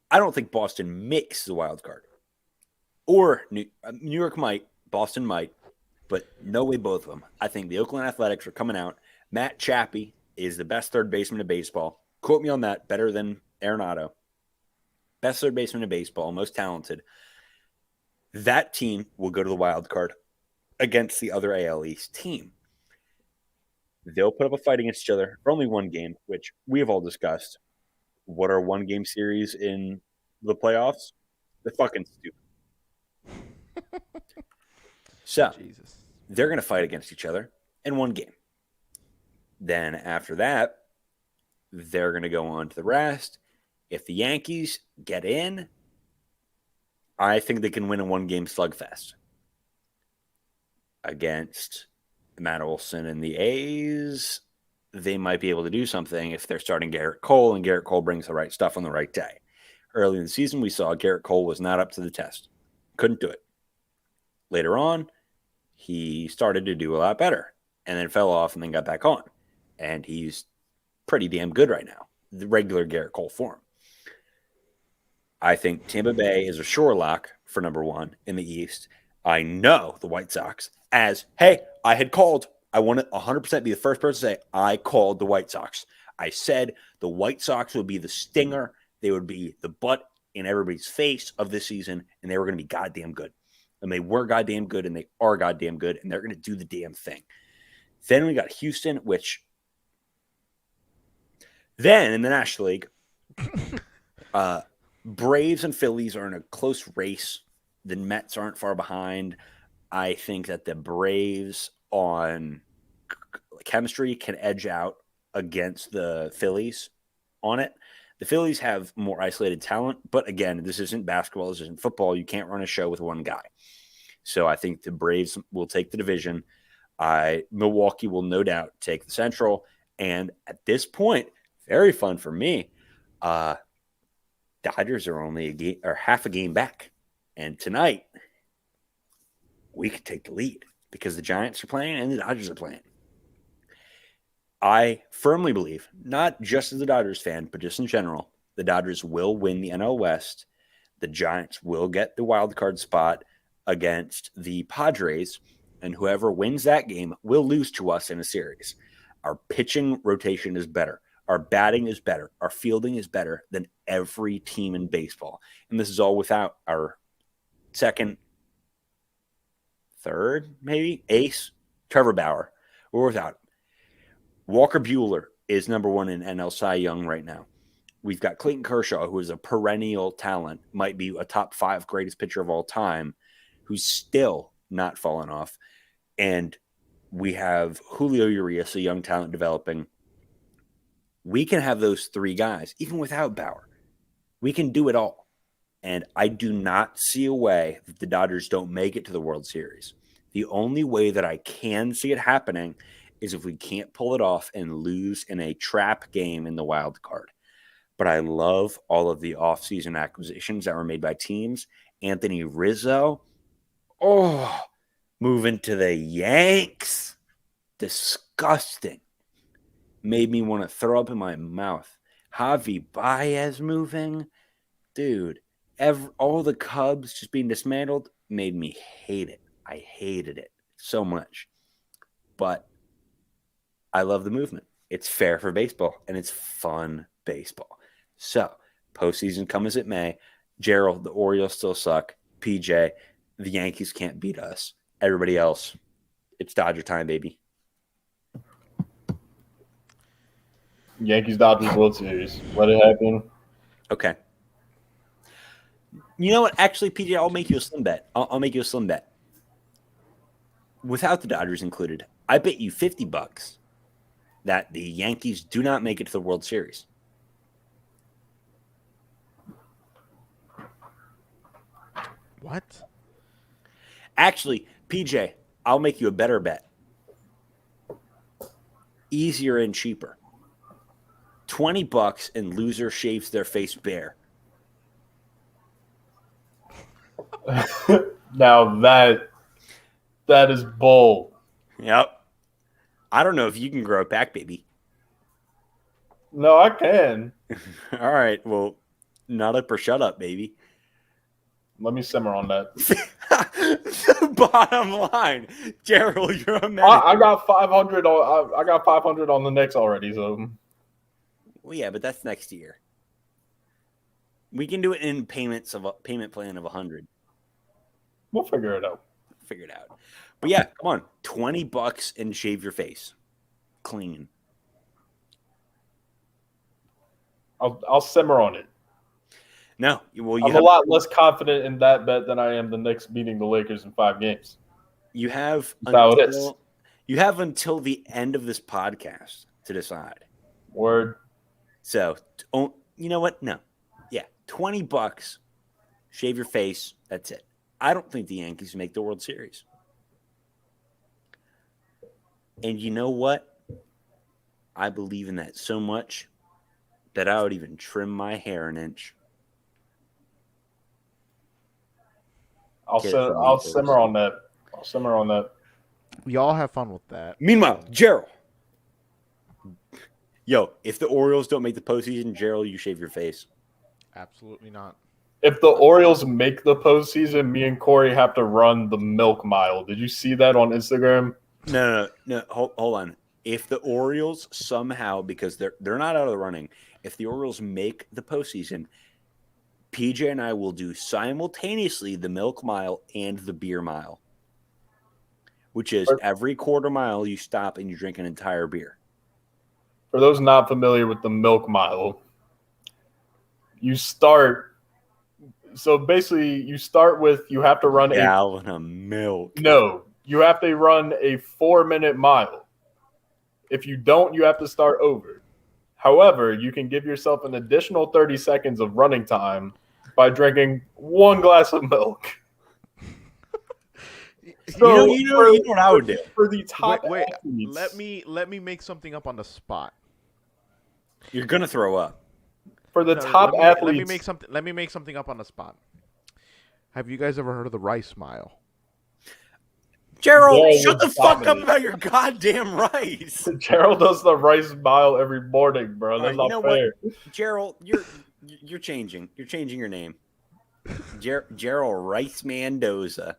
I don't think Boston makes the wild card. Or New York might, Boston might, but no way both of them. I think the Oakland Athletics are coming out. Matt Chappie is the best third baseman in baseball. Quote me on that, better than Arenado. Best third baseman in baseball, most talented. That team will go to the wild card against the other AL East team. They'll put up a fight against each other for only one game, which we have all discussed. What are one-game series in the playoffs? They're fucking stupid. So, Jesus. they're going to fight against each other in one game. Then after that, they're going to go on to the rest. If the Yankees get in, I think they can win a one-game slugfest against Matt Olson and the A's. They might be able to do something if they're starting Garrett Cole, and Garrett Cole brings the right stuff on the right day. Early in the season, we saw Garrett Cole was not up to the test. Couldn't do it. Later on, he started to do a lot better and then fell off and then got back on. And he's pretty damn good right now, the regular Garrett Cole form. I think Tampa Bay is a sure lock for number one in the East. I know the White Sox as, hey, I had called. I want to 100% be the first person to say, I called the White Sox. I said the White Sox would be the stinger. They would be the butt in everybody's face of this season, and they were going to be goddamn good. And they were goddamn good, and they are goddamn good, and they're going to do the damn thing. Then we got Houston, which then in the National League, Braves and Phillies are in a close race. The Mets aren't far behind. I think that the Braves on chemistry can edge out against the Phillies on it. The Phillies have more isolated talent, but again, this isn't basketball. This isn't football. You can't run a show with one guy. So I think the Braves will take the division. Milwaukee will no doubt take the Central. And at this point, very fun for me, Dodgers are only a game or half a game back. And tonight, we could take the lead because the Giants are playing and the Dodgers are playing. I firmly believe, not just as a Dodgers fan, but just in general, the Dodgers will win the NL West. The Giants will get the wild card spot against the Padres, and whoever wins that game will lose to us in a series. Our pitching rotation is better. Our batting is better. Our fielding is better than every team in baseball. And this is all without our second, third, maybe, ace, Trevor Bauer. We're without him. Walker Buehler is number one in NL Cy Young right now. We've got Clayton Kershaw, who is a perennial talent, might be a top 5 greatest pitcher of all time, who's still not fallen off. And we have Julio Urias, a young talent developing. We can have those 3 guys, even without Bauer. We can do it all. And I do not see a way that the Dodgers don't make it to the World Series. The only way that I can see it happening is if we can't pull it off and lose in a trap game in the wild card. But I love all of the offseason acquisitions that were made by teams. Anthony Rizzo, moving to the Yanks. Disgusting. Made me want to throw up in my mouth. Javi Baez moving. Dude, all the Cubs just being dismantled made me hate it. I hated it so much. But I love the movement. It's fair for baseball, and it's fun baseball. So, postseason come as it may. Gerald, the Orioles still suck. PJ, the Yankees can't beat us. Everybody else, it's Dodger time, baby. Yankees Dodgers World Series. Let it happen. Okay. You know what? Actually, PJ, I'll make you a slim bet. I'll make you a slim bet. Without the Dodgers included, I bet you $50 that the Yankees do not make it to the World Series. What? Actually, PJ, I'll make you a better bet. Easier and cheaper. $20 and loser shaves their face bare. Now that is bull. Yep. I don't know if you can grow it back, baby. No, I can. All right. Well, not up or shut up, baby. Let me simmer on that. The bottom line, Gerald, you're a man. I got 500 on. I got 500 on the Knicks already. So. Well, yeah, but that's next year. We can do it in payment plan of 100. We'll figure it out. Figure it out. But yeah, come on, $20 and shave your face, clean. I'll simmer on it. No, well, I'm a lot less confident in that bet than I am the Knicks beating the Lakers in 5 games. You have until the end of this podcast to decide. Word. So, you know what? No, yeah, $20, shave your face. That's it. I don't think the Yankees make the World Series. And you know what? I believe in that so much that I would even trim my hair an inch. I'll simmer on that. I'll simmer on that. Y'all have fun with that. Meanwhile, Gerald. Yo, if the Orioles don't make the postseason, Gerald, you shave your face. Absolutely not. If the Orioles make the postseason, me and Corey have to run the Milk Mile. Did you see that on Instagram? No. Hold on. If the Orioles somehow, because they're not out of the running, if the Orioles make the postseason, PJ and I will do simultaneously the Milk Mile and the Beer Mile, which is every quarter mile you stop and you drink an entire beer. For those not familiar with the Milk Mile, you start with you have to run a gallon of milk. No, you have to run a 4-minute mile. If you don't, you have to start over. However, you can give yourself an additional 30 seconds of running time by drinking 1 glass of milk. So, you know what I would do for the top wait, athletes. Let me make something up on the spot. You're gonna throw up. For the top athletes, let me make something up on the spot. Have you guys ever heard of the rice mile? Gerald, shut the fuck up about your goddamn rice. Gerald does the rice mile every morning, bro. That's not fair. What? Gerald, you're changing. You're changing your name. Gerald Rice Mendoza.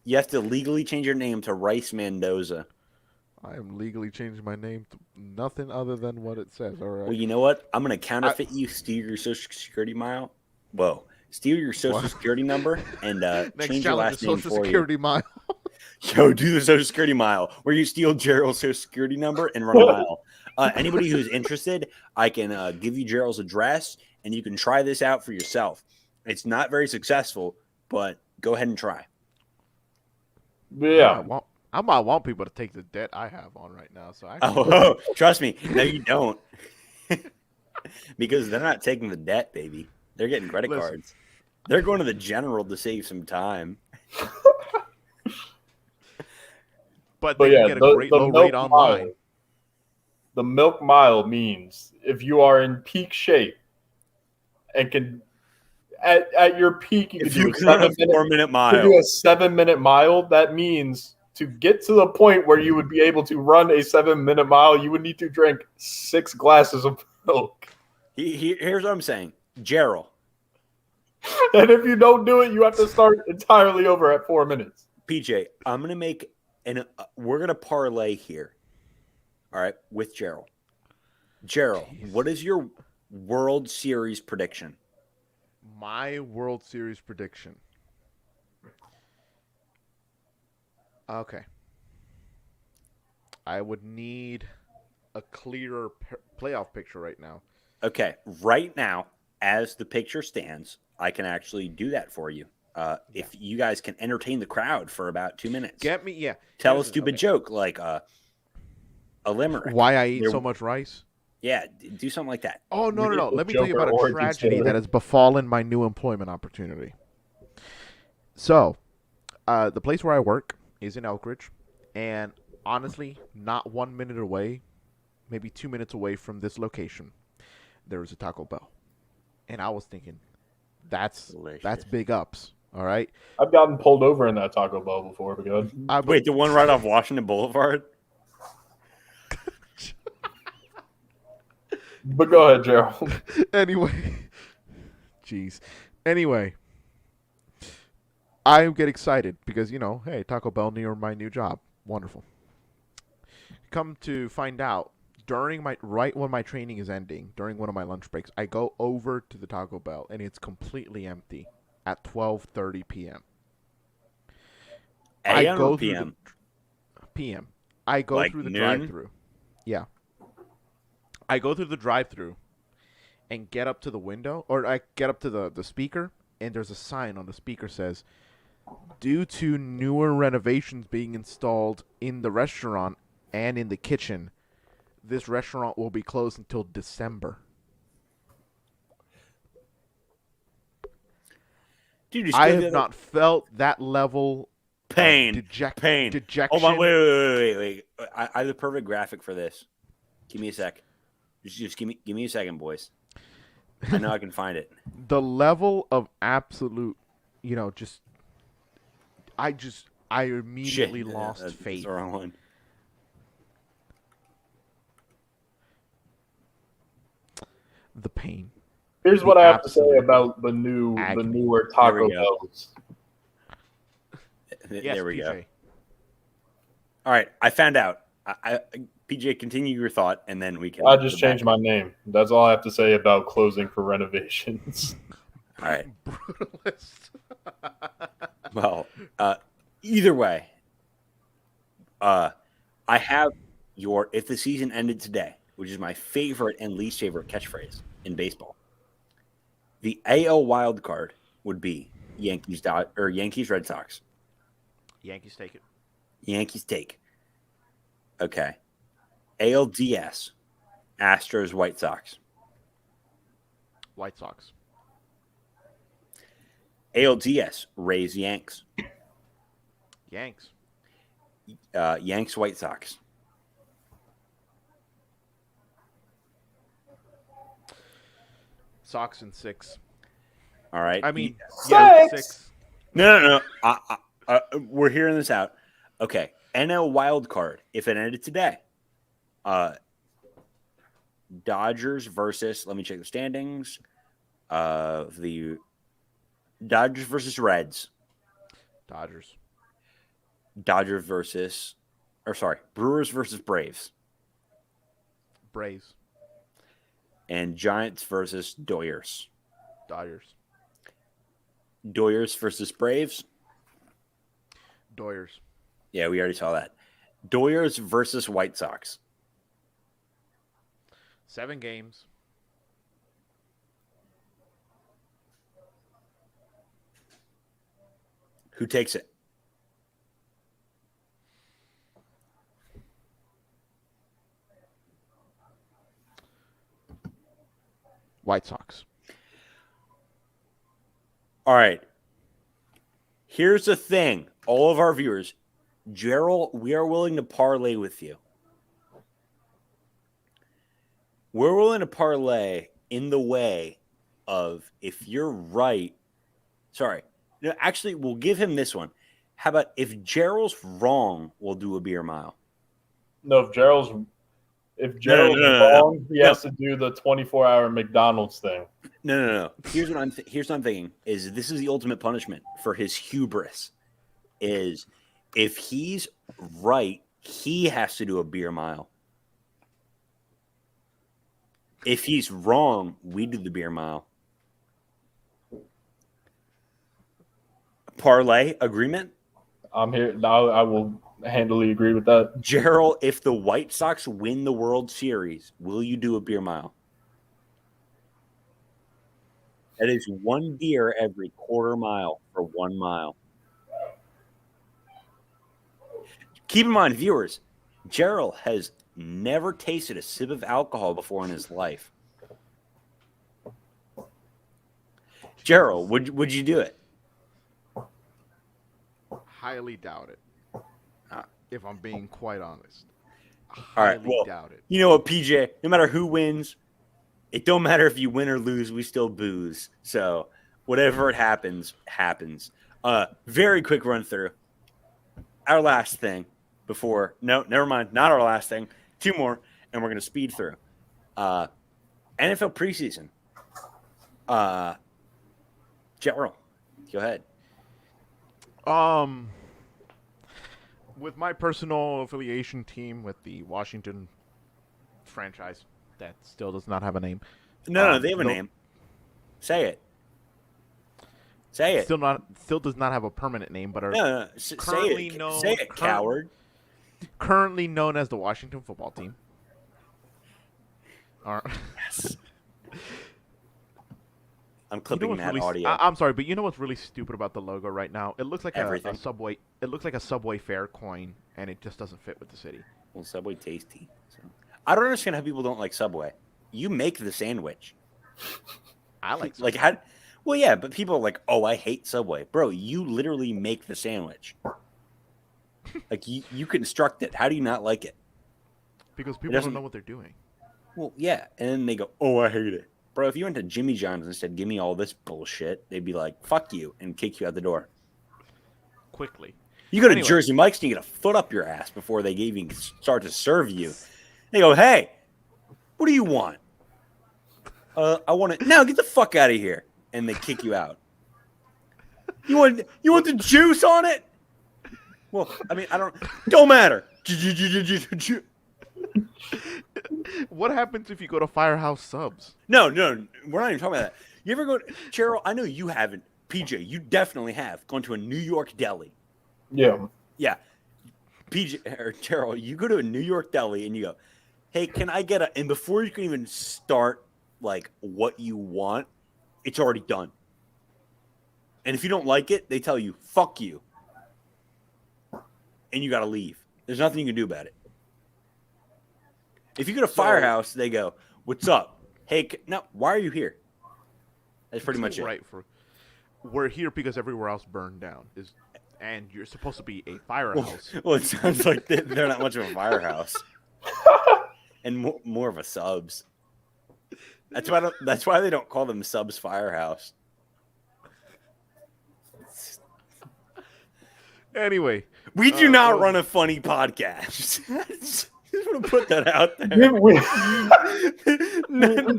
You have to legally change your name to Rice Mendoza. I am legally changing my name to nothing other than what it says. All right. Well, you know what? I'm going to counterfeit you, steal your social security mile. Whoa. Steal your social security number and change your last name social security mile. Yo, do the social security mile where you steal Gerald's social security number and run a mile. Anybody who's interested, I can give you Gerald's address and you can try this out for yourself. It's not very successful, but go ahead and try. Yeah. I might want people to take the debt I have on right now. So trust me. No, you don't. Because they're not taking the debt, baby. They're getting credit cards. They're going to the general to save some time. But they can get a great low rate online. The Milk Mile means if you are in peak shape and can at your peak, you can do a 4-minute mile. You do a 7-minute mile. That means to get to the point where you would be able to run a 7-minute mile, you would need to drink 6 glasses of milk. Here's what I'm saying, Gerald. And if you don't do it, you have to start entirely over at 4 minutes. PJ, I'm gonna make we're gonna parlay here. All right, with Gerald. Gerald, what is your World Series prediction? My World Series prediction. Okay. I would need a clearer playoff picture right now. Okay, right now, as the picture stands, I can actually do that for you. If you guys can entertain the crowd for about 2 minutes. Tell a stupid joke like a limerick. Why I eat so much rice? Yeah, do something like that. Oh, no. We need the Let me tell you Joker about a origin tragedy story. that has befallen my new employment opportunity. So, the place where I work is in Elkridge, and honestly, not 1 minute away, maybe 2 minutes away from this location, there is a Taco Bell. And I was thinking, that's Delicious. big ups. All right. I've gotten pulled over in that Taco Bell before, but good. Wait, the one right off Washington Boulevard? But go ahead, Gerald. Anyway, jeez. Anyway, I get excited because hey, Taco Bell near my new job. Wonderful. Come to find out, during right when my training is ending, during one of my lunch breaks, I go over to the Taco Bell and it's completely empty at 12:30 p.m. I AM or go through PM? the PM. I go Like through the noon? drive-through. Yeah. I go through the drive-through and get up to the window, or I get up to the speaker, and there's a sign on the speaker says, due to newer renovations being installed in the restaurant and in the kitchen, this restaurant will be closed until December. Dude, just I go the have other- not felt that level pain. of Pain. dejection. Oh my! Wait! I have the perfect graphic for this. Give me a sec. Just give me a second, boys. I know I can find it. The level of absolute, I immediately Shit, lost that's faith. the wrong one. The pain. Here's The what I have to say absolute about the agony. newer There Taco we go. Bells. Yes, There we PJ. go. All right, I found out. PJ, continue your thought, and then we can. I just go back. changed my name. That's all I have to say about closing for renovations. All right. Brutalist. Well, either way, I have your "if the season ended today," which is my favorite and least favorite catchphrase in baseball. The AL wild card would be Yankees Red Sox. Yankees take it. Yankees take. Okay. ALDS Astros White Sox. White Sox. ALDS Rays Yanks. Yanks. Yanks White Sox. Sox in 6. All right. I mean, Six! 6. No. We're hearing this out. Okay. NL wild card. If it ended today, Dodgers versus. Let me check the standings. The Dodgers versus Reds. Dodgers. Dodgers versus, Brewers versus Braves, Braves. and Giants versus Doyers. Dodgers. Doyers versus Braves. Doyers. Yeah, we already saw that. Doyers versus White Sox. 7 games. Who takes it? White Sox. All right. Here's the thing, all of our viewers. Gerald, we are willing to parlay with you. We're willing to parlay in the way of if you're right. Sorry. No, actually, we'll give him this one. How about if Gerald's wrong, we'll do a beer mile. No, if Gerald's no. wrong, he has to do the 24-hour McDonald's thing. No. Here's what I'm thinking is this is the ultimate punishment for his hubris. Is if he's right, he has to do a beer mile. If he's wrong, we do the beer mile. Parlay agreement? I'm here now. I will handily agree with that. Gerald, if the White Sox win the World Series, will you do a beer mile? That is 1 beer every quarter mile for 1 mile. Keep in mind, viewers, Gerald has never tasted a sip of alcohol before in his life. Gerald, would you do it? Highly doubt it. If I'm being quite honest. All right, Highly doubt it. You know what, PJ? No matter who wins, it don't matter if you win or lose. We still booze. So whatever it happens, happens. Very quick run through. Our last thing before. No, never mind. Not our last thing. 2 more, and we're gonna speed through. NFL preseason. Gerald, go ahead. With my personal affiliation team with the Washington franchise that still does not have a name. No, they have a name. Say it. Say it. Still does not have a permanent name, but are No. Say it, coward. Currently known as the Washington football team. Yes. I'm clipping that audio. I'm sorry, but you know what's really stupid about the logo right now? It looks like Everything. a Subway. It looks like a Subway fare coin, and it just doesn't fit with the city. Well, Subway tasty. So. I don't understand how people don't like Subway. You make the sandwich. I like Subway. Like how? Well, yeah, but people are like, "Oh, I hate Subway, bro." You literally make the sandwich. Like you construct it. How do you not like it? Because people don't know what they're doing. Well, yeah, and then they go, "Oh, I hate it." Bro, if you went to Jimmy John's and said, "Give me all this bullshit," they'd be like, "Fuck you," and kick you out the door. Quickly. You go to Jersey Mike's and you get a foot up your ass before they even start to serve you. They go, "Hey, what do you want?" I want it. No, get the fuck out of here. And they kick you out. You want the juice on it? Well, I mean, don't matter. What happens if you go to Firehouse Subs? No, we're not even talking about that. You ever go to Cheryl? I know you haven't. PJ, you definitely have gone to a New York deli. Yeah. Yeah. PJ or Cheryl, you go to a New York deli and you go, "Hey, can I get a?" And before you can even start like what you want, it's already done. And if you don't like it, they tell you, "Fuck you," and you got to leave. There's nothing you can do about it. If you go to Firehouse, they go, "What's up? Hey, no, why are you here?" That's pretty much it. Right. We're here because everywhere else burned down. And you're supposed to be a firehouse. Well, it sounds like they're not much of a firehouse, and more of a subs. That's why they don't call them subs firehouse. Anyway, we do not run a funny podcast. Just want to put that out there. We've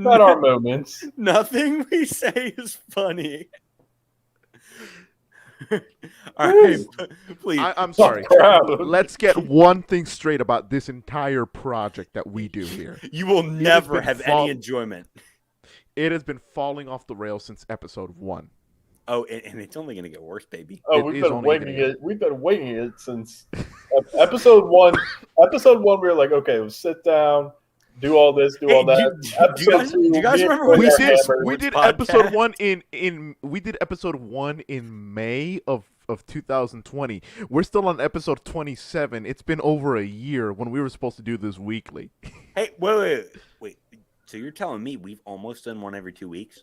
had our moments. Nothing we say is funny. All right, please. I'm sorry. Let's get one thing straight about this entire project that we do here. You will never have any enjoyment. It has been falling off the rails since episode 1. Oh, and it's only going to get worse, baby. Oh, we've been winging it. We've been winging it since episode 1. Episode 1, we were like, okay, we'll sit down, do all this, do all that. Do you guys remember when we did episode 1 in episode 1 in May of 2020. We're still on episode 27. It's been over a year when we were supposed to do this weekly. Hey, wait. So you're telling me we've almost done one every 2 weeks?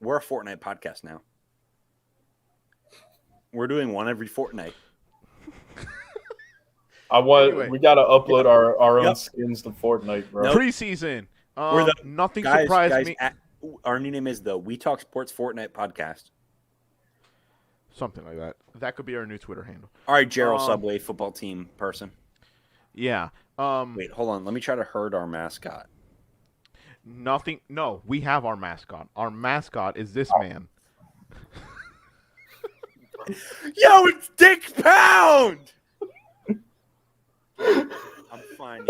We're a fortnight podcast now. We're doing one every fortnight. We got to upload our own skins to Fortnite, bro. Preseason. Nothing guys, surprised me. Our new name is the We Talk Sports Fortnite Podcast. Something like that. That could be our new Twitter handle. All right, Gerald Subway football team person. Yeah. Wait, hold on. Let me try to herd our mascot. Nothing. No, we have our mascot. Our mascot is this man. Yo, it's Dick Pound! I'm fine.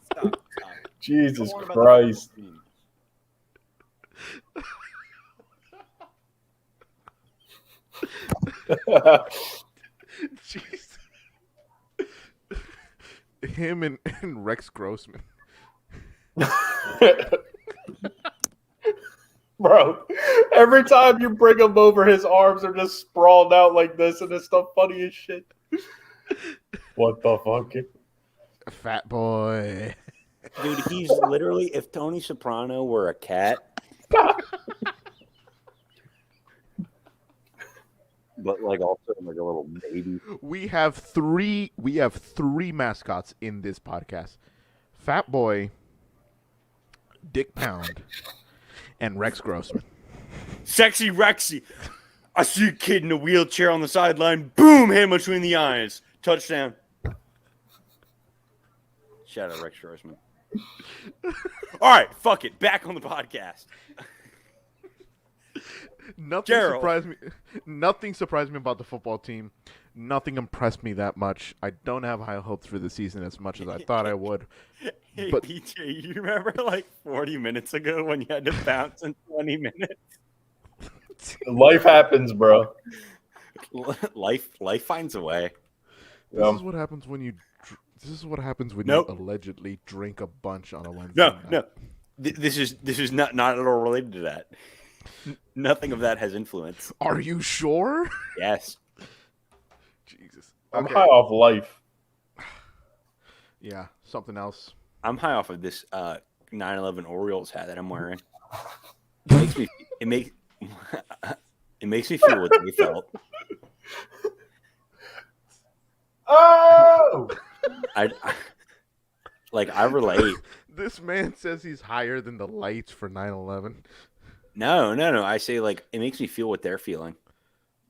Stop. Jesus Christ. Jeez. Him and Rex Grossman. Bro, every time you bring him over, his arms are just sprawled out like this, and it's the funniest shit. What the fuck? Fat boy. Dude, he's literally, if Tony Soprano were a cat, but like also like a little baby. We have three mascots in this podcast. Fat boy, Dick Pound, and Rex Grossman. Sexy Rexy. I see a kid in a wheelchair on the sideline. Boom! Hit him between the eyes. Touchdown. Shout out Rex Grossman. All right, fuck it. Back on the podcast. Nothing surprised me about the football team. Nothing impressed me that much. I don't have high hopes for the season as much as I thought I would. Hey, But PJ, you remember like 40 minutes ago when you had to bounce in 20 minutes? Life happens, bro. Life finds a way. this is what happens when you. This is what happens when Nope. you allegedly drink a bunch on a Wednesday night. No. This is not at all related to that. Nothing of that has influence. Are you sure? Yes. Jesus. I'm high off life. Yeah, something else. I'm high off of this 9/11 Orioles hat that I'm wearing. It makes me feel what they felt. Oh! I relate. This man says he's higher than the lights for 9/11. No. I say like it makes me feel what they're feeling.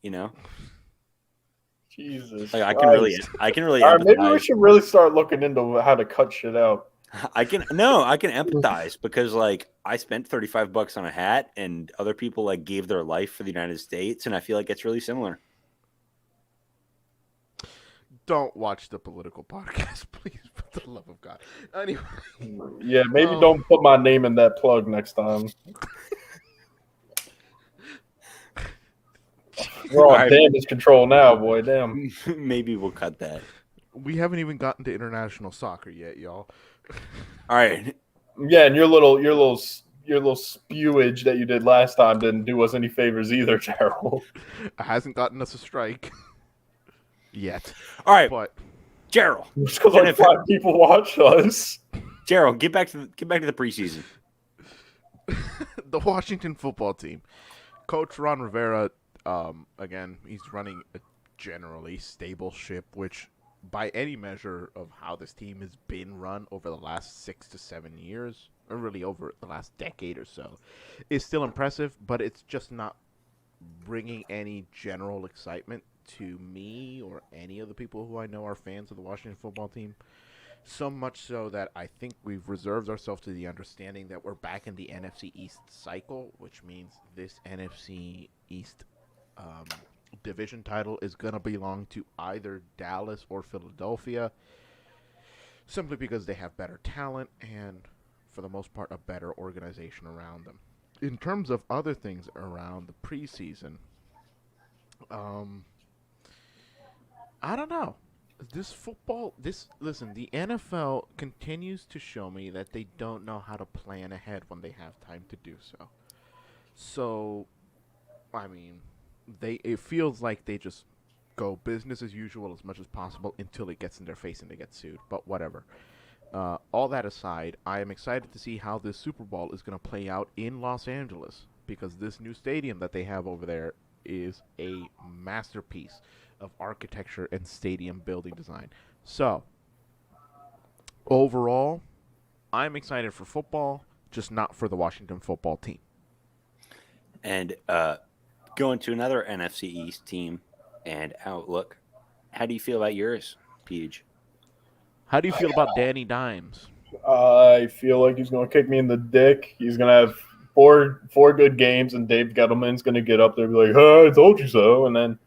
You know, Jesus. like I Christ. can really. All right, maybe we empathize. should really start looking into how to cut shit out. I can empathize because like I spent $35 on a hat and other people like gave their life for the United States, and I feel like it's really similar. Don't watch the political podcast, please, for the love of God. Anyway. Yeah, maybe don't put my name in that plug next time. We're on damage control now, boy. Damn. Maybe we'll cut that. We haven't even gotten to international soccer yet, y'all. All right. Yeah, and your little spewage that you did last time didn't do us any favors either, Gerald. It hasn't gotten us a strike yet. All right, But Gerald. Just because like 5 people watch us. Gerald, get back to the preseason. the Washington football team. Coach Ron Rivera, again, he's running a generally stable ship, which by any measure of how this team has been run over the last 6 to 7 years, or really over the last decade or so, is still impressive, but it's just not bringing any general excitement to me or any of the people who I know are fans of the Washington football team. So much so that I think we've reserved ourselves to the understanding that we're back in the NFC East cycle, which means this NFC East division title is going to belong to either Dallas or Philadelphia, simply because they have better talent and, for the most part, a better organization around them. In terms of other things around the preseason, I don't know. Listen, the NFL continues to show me that they don't know how to plan ahead when they have time to do so. So, I mean, it feels like they just go business as usual as much as possible until it gets in their face and they get sued. But whatever. All that aside, I am excited to see how this Super Bowl is going to play out in Los Angeles, because this new stadium that they have over there is a masterpiece of architecture and stadium building design. So, overall, I'm excited for football, just not for the Washington football team. And going to another NFC East team and outlook, how do you feel about yours, Peach? How do you feel about Danny Dimes? I feel like he's going to kick me in the dick. He's going to have four good games, and Dave Gettleman's going to get up there and be like, "Oh, I told you so." And then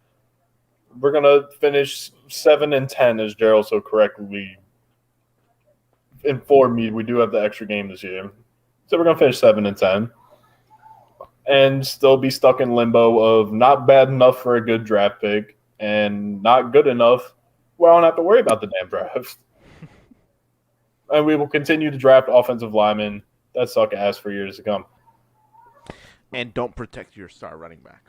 we're going to finish 7-10, as Gerald so correctly informed me. We do have the extra game this year. So we're going to finish 7-10 and still be stuck in limbo of not bad enough for a good draft pick and not good enough where I don't have to worry about the damn draft. And we will continue to draft offensive linemen that suck ass for years to come. And don't protect your star running back.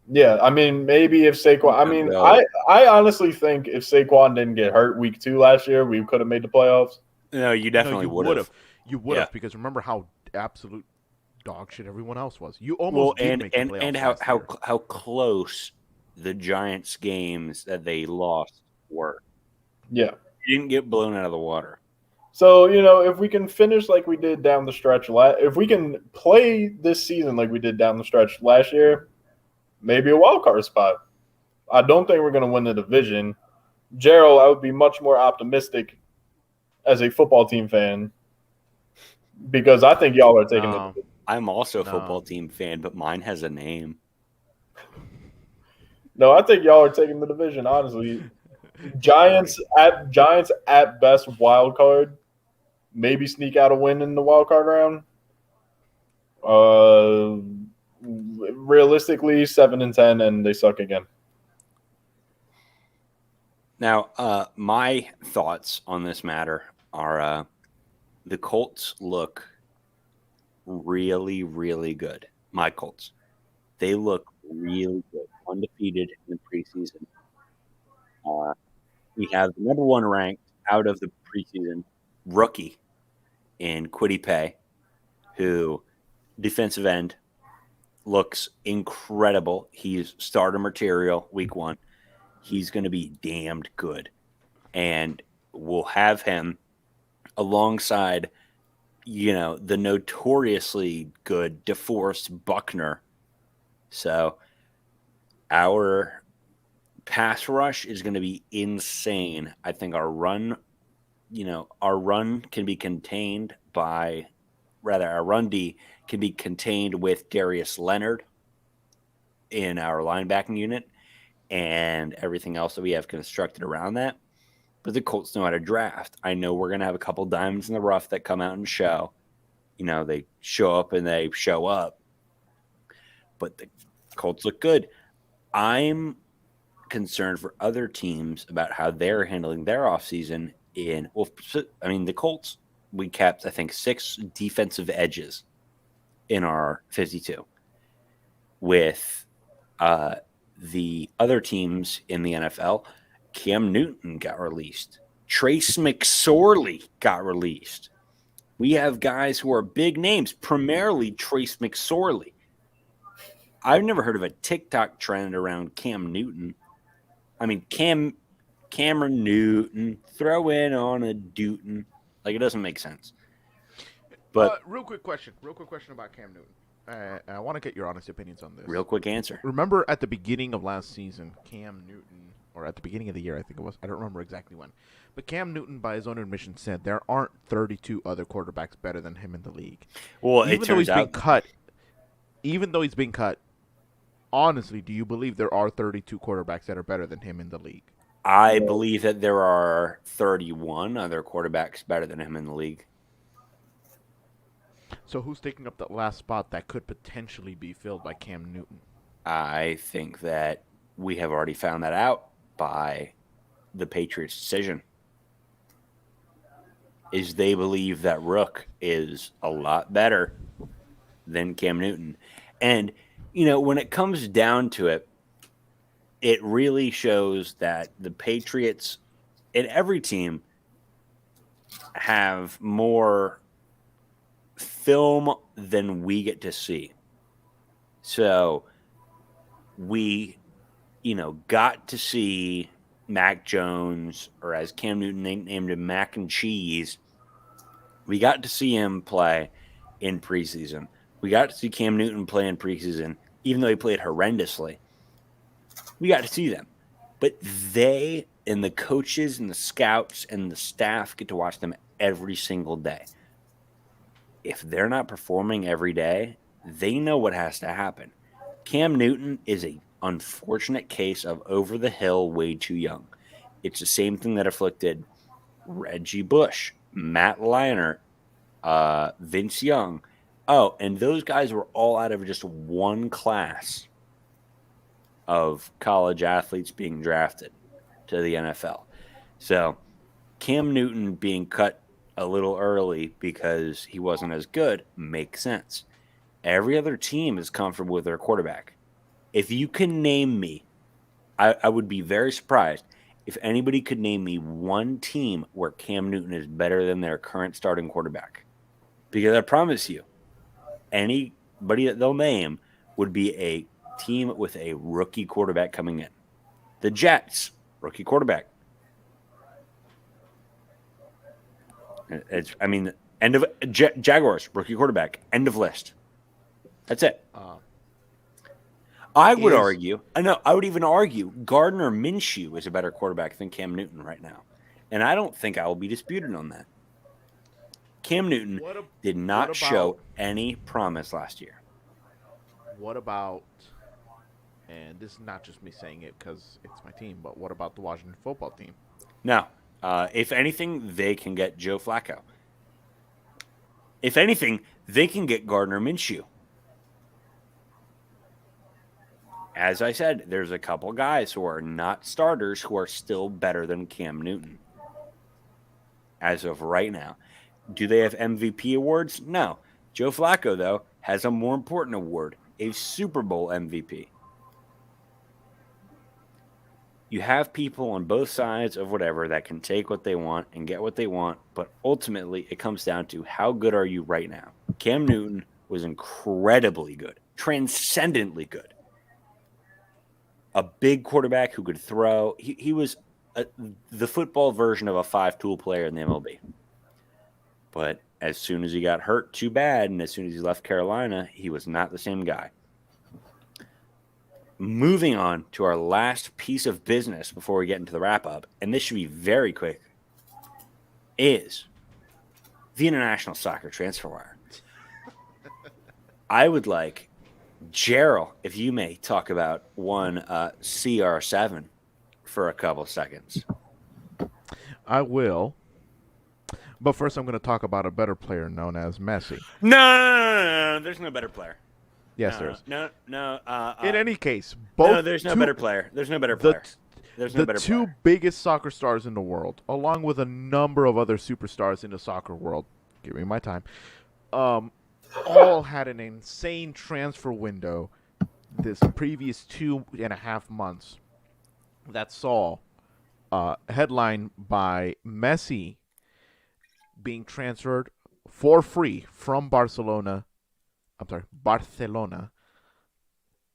Yeah, I mean, maybe if Saquon. I mean, I honestly think if Saquon didn't get hurt week 2 last year, we could have made the playoffs. No, you No, definitely you would would have. have. You would have because remember how absolute dog shit everyone else was. You Well, almost did make the playoffs and last year. how close the Giants games that they lost were. Yeah. You didn't get blown out of the water. So, if we can finish like we did down the stretch, if we can play this season like we did down the stretch last year, maybe a wild card spot. I don't think we're going to win the division. Gerald, I would be much more optimistic as a football team fan because I think y'all are taking the division. I'm also a football team fan, but mine has a name. No, I think y'all are taking the division, honestly. Giants at best wild card. Maybe sneak out a win in the wild card round. Realistically, 7-10, and they suck again. Now, my thoughts on this matter are the Colts look really, really good. My Colts. They look really good. Undefeated in the preseason. We have the number 1 ranked out of the preseason rookie in Kwity Paye, who defensive end looks incredible. He's starter material week 1. He's going to be damned good. And we'll have him alongside, the notoriously good DeForest Buckner. So our pass rush is going to be insane. I think our run can be contained our run D can be contained with Darius Leonard in our linebacking unit and everything else that we have constructed around that. But the Colts know how to draft. I know we're going to have a couple diamonds in the rough that come out and show. They show up and they show up. But the Colts look good. I'm concerned for other teams about how they're handling their offseason the Colts, we kept, I think, 6 defensive edges in our 52. With the other teams in the NFL, Cam Newton got released. Trace McSorley got released. We have guys who are big names, primarily Trace McSorley. I've never heard of a TikTok trend around Cam Newton. I mean, Cameron Newton, throw in on a Newton. Like, it doesn't make sense. But real quick question about Cam Newton. I want to get your honest opinions on this. Real quick answer. Remember at the beginning of last season, Cam Newton, or at the beginning of the year, I think it was. I don't remember exactly when. But Cam Newton, by his own admission, said there aren't 32 other quarterbacks better than him in the league. Well, even though he's been cut, honestly, do you believe there are 32 quarterbacks that are better than him in the league? I believe that there are 31 other quarterbacks better than him in the league. So who's taking up that last spot that could potentially be filled by Cam Newton? I think that we have already found that out by the Patriots' decision. Is they believe that Rook is a lot better than Cam Newton. And, when it comes down to it, it really shows that the Patriots and every team have more film than we get to see. So we, got to see Mac Jones, or as Cam Newton named him, Mac and Cheese. We got to see him play in preseason. We got to see Cam Newton play in preseason, even though he played horrendously. We got to see them. But they and the coaches and the scouts and the staff get to watch them every single day. If they're not performing every day, they know what has to happen. Cam Newton is an unfortunate case of over the hill, way too young. It's the same thing that afflicted Reggie Bush, Matt Leinart, Vince Young. Oh, and those guys were all out of just one class of college athletes being drafted to the NFL. So Cam Newton being cut a little early because he wasn't as good makes sense. Every other team is comfortable with their quarterback. If you can name me, I would be very surprised if anybody could name me one team where Cam Newton is better than their current starting quarterback. Because I promise you, anybody that they'll name would be a team with a rookie quarterback coming in. The Jets, rookie quarterback. End of Jaguars, rookie quarterback. End of list. That's it. I would even argue Gardner Minshew is a better quarterback than Cam Newton right now. And I don't think I will be disputed on that. Cam Newton did not show any promise last year. What about, and this is not just me saying it because it's my team, but what about the Washington football team? No. If anything, they can get Joe Flacco. If anything, they can get Gardner Minshew. As I said, there's a couple guys who are not starters who are still better than Cam Newton. As of right now. Do they have MVP awards? No. Joe Flacco, though, has a more important award, a Super Bowl MVP. You have people on both sides of whatever that can take what they want and get what they want, but ultimately it comes down to how good are you right now? Cam Newton was incredibly good, transcendently good. A big quarterback who could throw. He was the football version of a five-tool player in the MLB. But as soon as he got hurt too bad, and as soon as he left Carolina, he was not the same guy. Moving on to our last piece of business before we get into the wrap-up, and this should be very quick, is the International Soccer Transfer Wire. I would like, Gerald, if you may talk about one CR7 for a couple seconds. I will. But first, I'm going to talk about a better player known as Messi. No. There's no better player. Yes, there is. No. In any case, there's no better player. There's no better player. There's no better player. The two biggest soccer stars in the world, along with a number of other superstars in the soccer world, give me my time, all had an insane transfer window this previous 2.5 months that saw headlined by Messi being transferred for free from Barcelona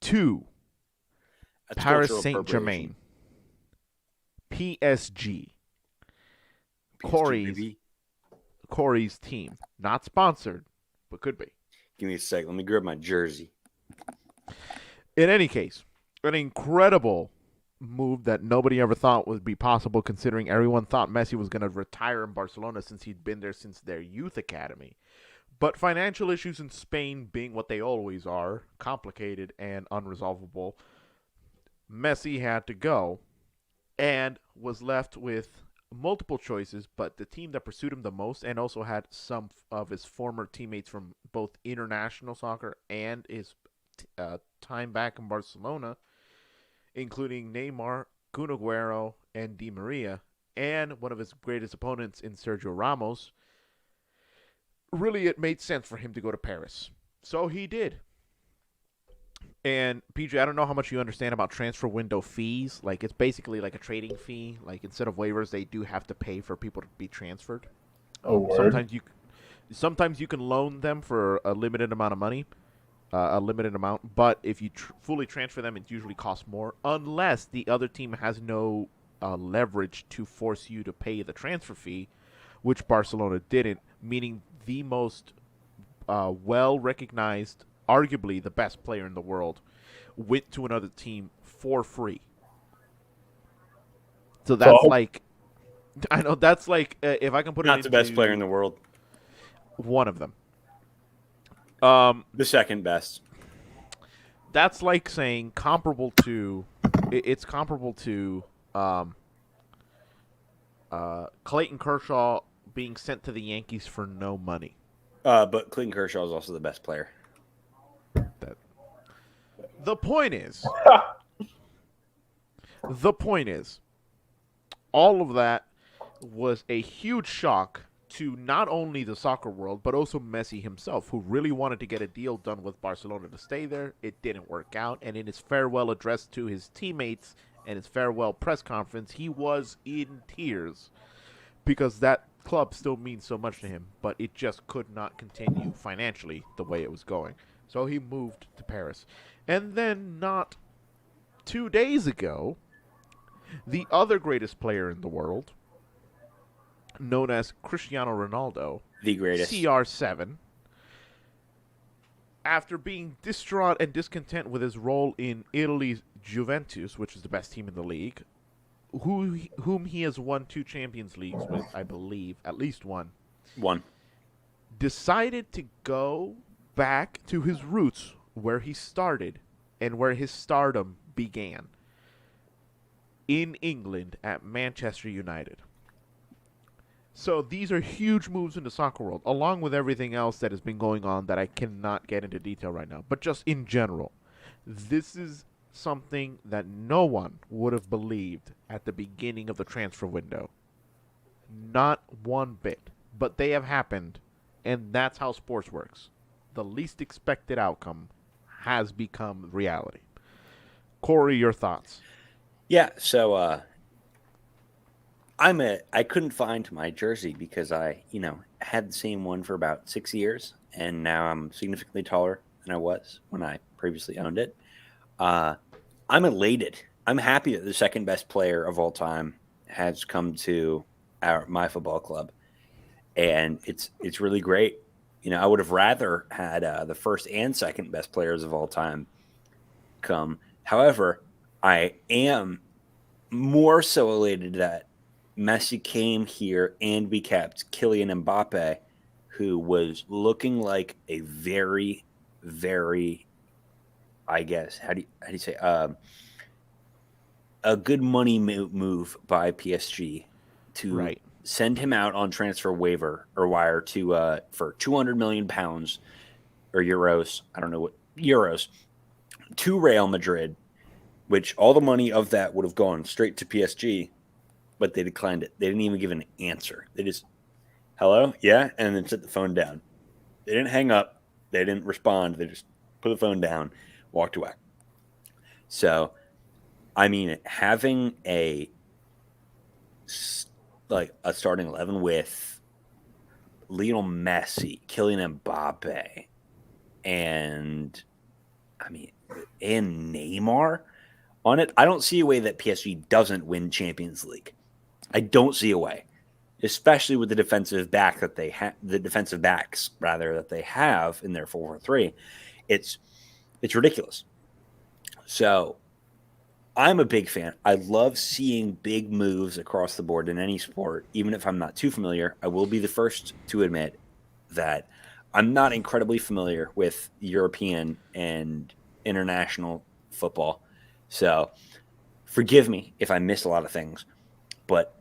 to Paris Saint-Germain, PSG, Corey's team. Not sponsored, but could be. Give me a sec. Let me grab my jersey. In any case, an incredible move that nobody ever thought would be possible, considering everyone thought Messi was going to retire in Barcelona since he'd been there since their youth academy. But financial issues in Spain being what they always are, complicated and unresolvable, Messi had to go and was left with multiple choices, but the team that pursued him the most and also had some of his former teammates from both international soccer and his time back in Barcelona, including Neymar, Kun Aguero, and Di Maria, and one of his greatest opponents in Sergio Ramos, really it made sense for him to go to Paris. So he did. And PJ, I don't know how much you understand about transfer window fees. Like, it's basically like a trading fee. Like, instead of waivers, they do have to pay for people to be transferred. Oh, word. Sometimes you can loan them for a limited amount of money, but if you fully transfer them, it usually costs more, unless the other team has no leverage to force you to pay the transfer fee, which Barcelona didn't, meaning the most well-recognized, arguably the best player in the world, went to another team for free. So that's if I can put it not the best player in the world. One of them. The second best. That's like saying it's comparable to Clayton Kershaw being sent to the Yankees for no money. But Clayton Kershaw is also the best player. The point is, all of that was a huge shock to not only the soccer world, but also Messi himself, who really wanted to get a deal done with Barcelona to stay there. It didn't work out. And in his farewell address to his teammates and his farewell press conference, he was in tears because that club still means so much to him, but it just could not continue financially the way it was going. So he moved to Paris. And then, not 2 days ago, the other greatest player in the world, known as Cristiano Ronaldo, The greatest. CR7, after being distraught and discontent with his role in Italy's Juventus, which is the best team in the league, whom he has won 2 Champions Leagues with, I believe, at least one, decided to go back to his roots, where he started and where his stardom began, in England at Manchester United. So these are huge moves in the soccer world, along with everything else that has been going on that I cannot get into detail right now. But just in general, this is something that no one would have believed at the beginning of the transfer window. Not one bit. But they have happened, and that's how sports works. The least expected outcome has become reality. Corey, your thoughts? Yeah, so I couldn't find my jersey because I, had the same one for about 6 years, and now I'm significantly taller than I was when I previously owned it. I'm elated. I'm happy that the second best player of all time has come to my football club, and it's really great. I would have rather had the first and second best players of all time come. However, I am more so elated that Messi came here and we kept Kylian Mbappe, who was looking like a very, very, I guess, how do you say, a good money move by PSG to send him out on transfer wire to for 200 million pounds or euros. I don't know what euros to Real Madrid, which all the money of that would have gone straight to PSG, but they declined it. They didn't even give an answer. They just, hello, yeah, and then set the phone down. They didn't hang up. They didn't respond. They just put the phone down, walked away. So, I mean, having a starting 11 with Lionel Messi, Kylian Mbappe, and Neymar on it, I don't see a way that PSG doesn't win Champions League. I don't see a way, especially with the defensive backs that they have in their 4-3. It's ridiculous. So I'm a big fan. I love seeing big moves across the board in any sport, even if I'm not too familiar. I will be the first to admit that I'm not incredibly familiar with European and international football. So forgive me if I miss a lot of things, but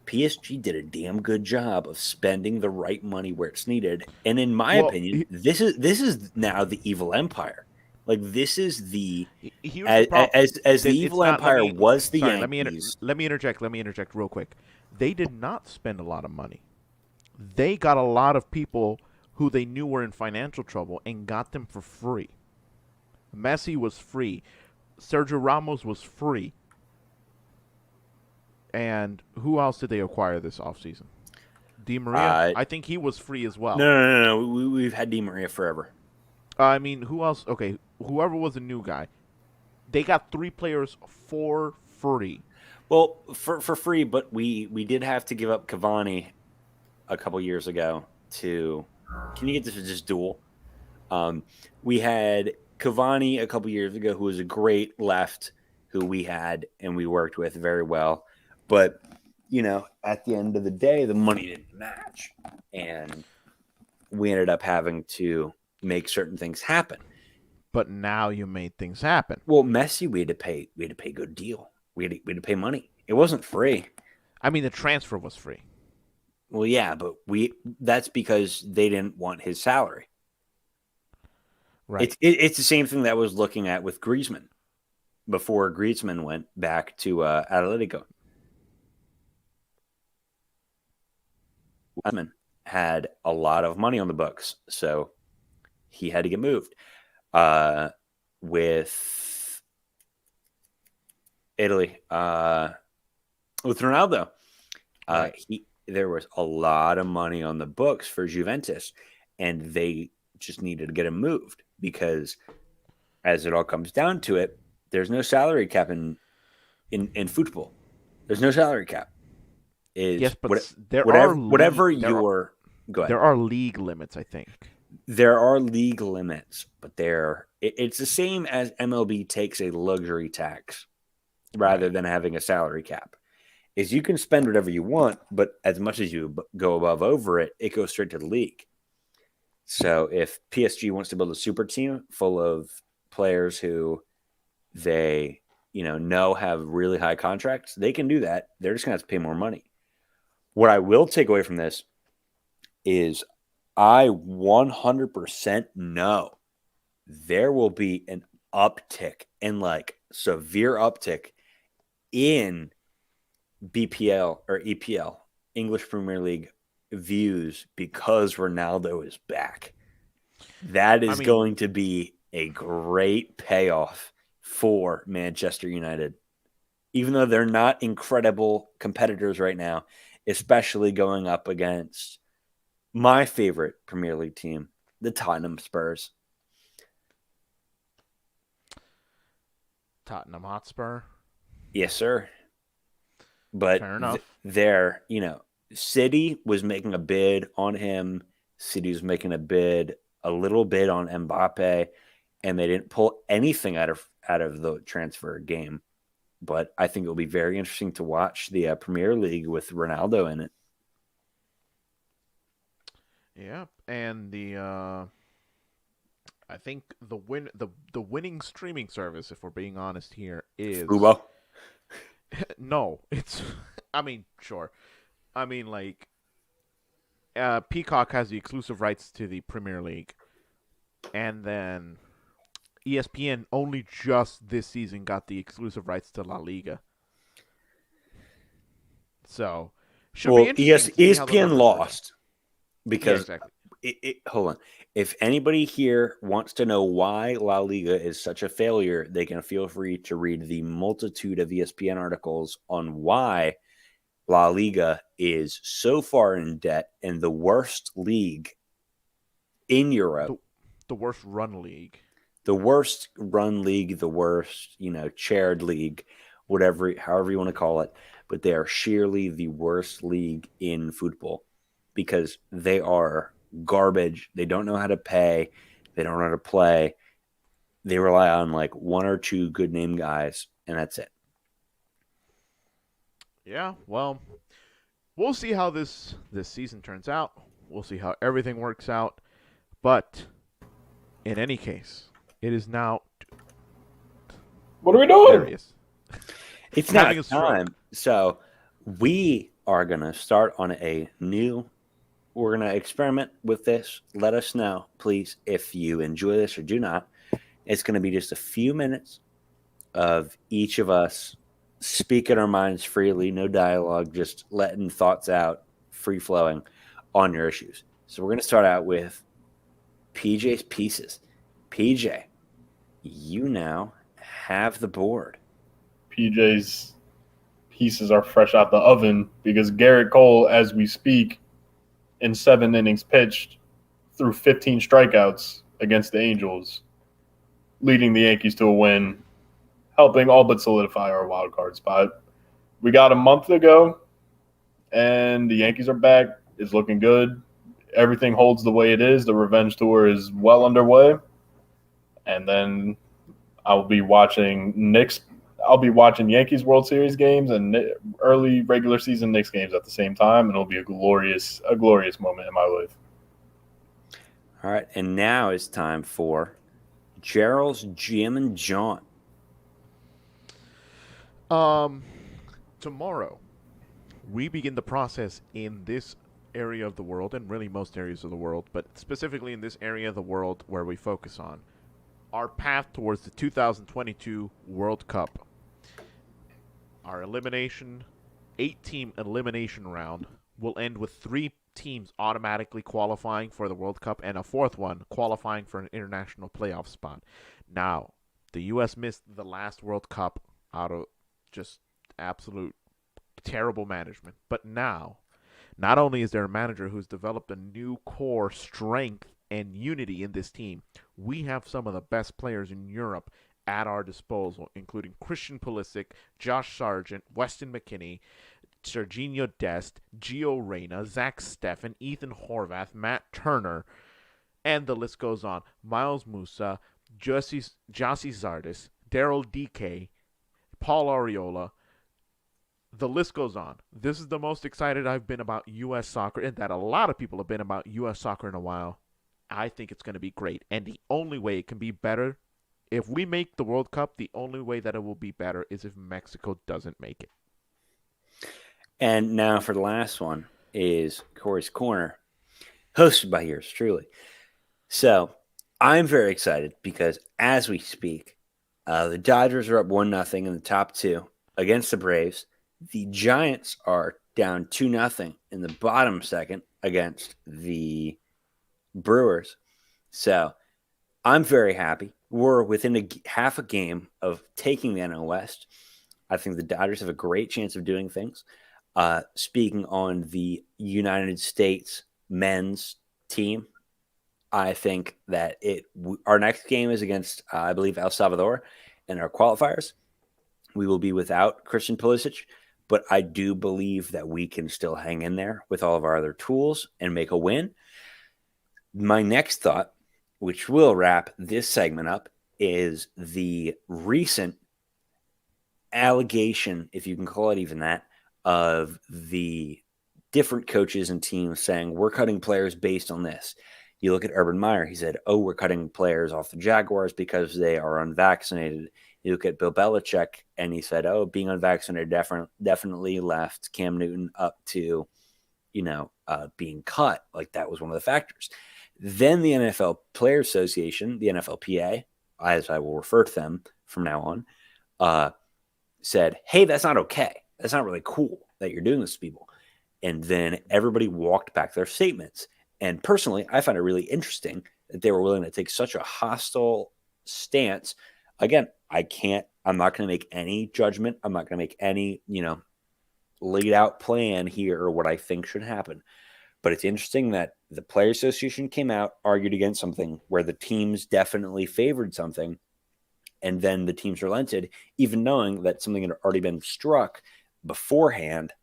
PSG did a damn good job of spending the right money where it's needed. And in my opinion, this is now the evil empire. Like, this is the as the evil empire was the Yankees. Let me interject real quick. They did not spend a lot of money. They got a lot of people who they knew were in financial trouble and got them for free. Messi was free. Sergio Ramos was free. And who else did they acquire this offseason? Di Maria? I think he was free as well. No. We've had Di Maria forever. I mean, who else? Okay, whoever was a new guy. They got 3 players for free. Well, for free, but we did have to give up Cavani a couple years ago to... Can you get this just dual? We had Cavani a couple years ago, who was a great left, who we had and we worked with very well. But, at the end of the day, the money didn't match. And we ended up having to make certain things happen. But now you made things happen. Well, Messi, we had to pay a good deal. We had to pay money. It wasn't free. I mean, the transfer was free. Well, yeah, but that's because they didn't want his salary. Right. It's the same thing that I was looking at with Griezmann before Griezmann went back to Atletico. had a lot of money on the books, so he had to get moved. With Italy, with Ronaldo, Right. there was a lot of money on the books for Juventus, and they just needed to get him moved because, as it all comes down to it, there's no salary cap in football. There's no salary cap. Yes, Is but whatever your go ahead. there are league limits, I think. There are league limits, but it's the same as MLB takes a luxury tax rather Right. than having a salary cap. Is you can spend whatever you want, but as much as you go above over it, it goes straight to the league. So if PSG wants to build a super team full of players who they know have really high contracts, they can do that. They're just gonna have to pay more money. What I will take away from this is I 100% know there will be an uptick and like severe uptick in BPL or EPL, English Premier League views because Ronaldo is back. That is going to be a great payoff for Manchester United. Even though they're not incredible competitors right now, especially going up against my favorite Premier League team, the Tottenham Spurs. Tottenham Hotspur. Yes, sir. But Fair enough. City was making a bid on him. City was making a little bid on Mbappe, and they didn't pull anything out of the transfer game. But I think it'll be very interesting to watch the Premier League with Ronaldo in it. Yeah, and I think the winning streaming service, if we're being honest here, is Fubo. No, it's I mean, sure. I mean, like, Peacock has the exclusive rights to the Premier League, and then ESPN only just this season got the exclusive rights to La Liga. So, should be interesting to see how the ESPN numbers work. lost because Yeah, exactly. hold on. If anybody here wants to know why La Liga is such a failure, they can feel free to read the multitude of ESPN articles on why La Liga is so far in debt and the worst league in Europe. The worst run league. The worst run league, the worst, chaired league, however you want to call it. But they are sheerly the worst league in football because they are garbage. They don't know how to pay. They don't know how to play. They rely on like one or two good name guys, and that's it. Yeah, well, we'll see how this season turns out. We'll see how everything works out. But in any case, it is now. What are we doing? Darius. It's Having not a stroke. time. So we are gonna start on a new. We're gonna experiment with this. Let us know, please, if you enjoy this or do not. It's gonna be just a few minutes of each of us speaking our minds freely, no dialogue, just letting thoughts out, free flowing on your issues. So we're going to start out with PJ's pieces. PJ, you now have the board. PJ's pieces are fresh out the oven because Garrett Cole, as we speak, in 7 innings pitched, threw 15 strikeouts against the Angels, leading the Yankees to a win, helping all but solidify our wild card spot. We got a month to go, and the Yankees are back. It's looking good. Everything holds the way it is. The revenge tour is well underway. And then I'll be watching Yankees World Series games and early regular season Knicks games at the same time, and it'll be a glorious moment in my life. All right, and now it's time for Gerald's Jim and John. Tomorrow, we begin the process in this area of the world, and really most areas of the world, but specifically in this area of the world where we focus on, our path towards the 2022 World Cup. Our 8-team elimination round will end with 3 teams automatically qualifying for the World Cup and a fourth one qualifying for an international playoff spot. Now, the U.S. missed the last World Cup out of just absolute terrible management. But now, not only is there a manager who's developed a new core strength and unity in this team, we have some of the best players in Europe at our disposal, including Christian Pulisic, Josh Sargent, Weston McKennie, Serginho Dest, Gio Reyna, Zach Steffen, Ethan Horvath, Matt Turner, and the list goes on. Miles Musa, Jossie Zardes, Daryl DK, Paul Ariola. The list goes on. This is the most excited I've been about U.S. soccer, and that a lot of people have been about U.S. soccer in a while. I think it's going to be great. And the only way it can be better, if we make the World Cup, the only way that it will be better is if Mexico doesn't make it. And now for the last one is Corey's Corner, hosted by yours truly. So I'm very excited because as we speak, the Dodgers are up 1-0 in the top two against the Braves. The Giants are down 2-0 in the bottom second against the Brewers. So I'm very happy. We're within half a game of taking the NL West. I think the Dodgers have a great chance of doing things. Speaking on the United States men's team, I think that our next game is against, I believe, El Salvador in our qualifiers. We will be without Christian Pulisic, but I do believe that we can still hang in there with all of our other tools and make a win. My next thought, which will wrap this segment up, is the recent allegation, if you can call it even that, of the different coaches and teams saying we're cutting players based on this. You look at Urban Meyer, he said, we're cutting players off the Jaguars because they are unvaccinated. You look at Bill Belichick, and he said, being unvaccinated definitely left Cam Newton up to, being cut. Like that was one of the factors. Then the NFL Players Association, the NFLPA, as I will refer to them from now on, said, hey, that's not okay. That's not really cool that you're doing this to people. And then everybody walked back their statements. And personally, I find it really interesting that they were willing to take such a hostile stance. Again, I'm not going to make any judgment. I'm not going to make any, laid out plan here or what I think should happen. But it's interesting that the Players Association came out, argued against something where the teams definitely favored something. And then the teams relented, even knowing that something had already been struck beforehand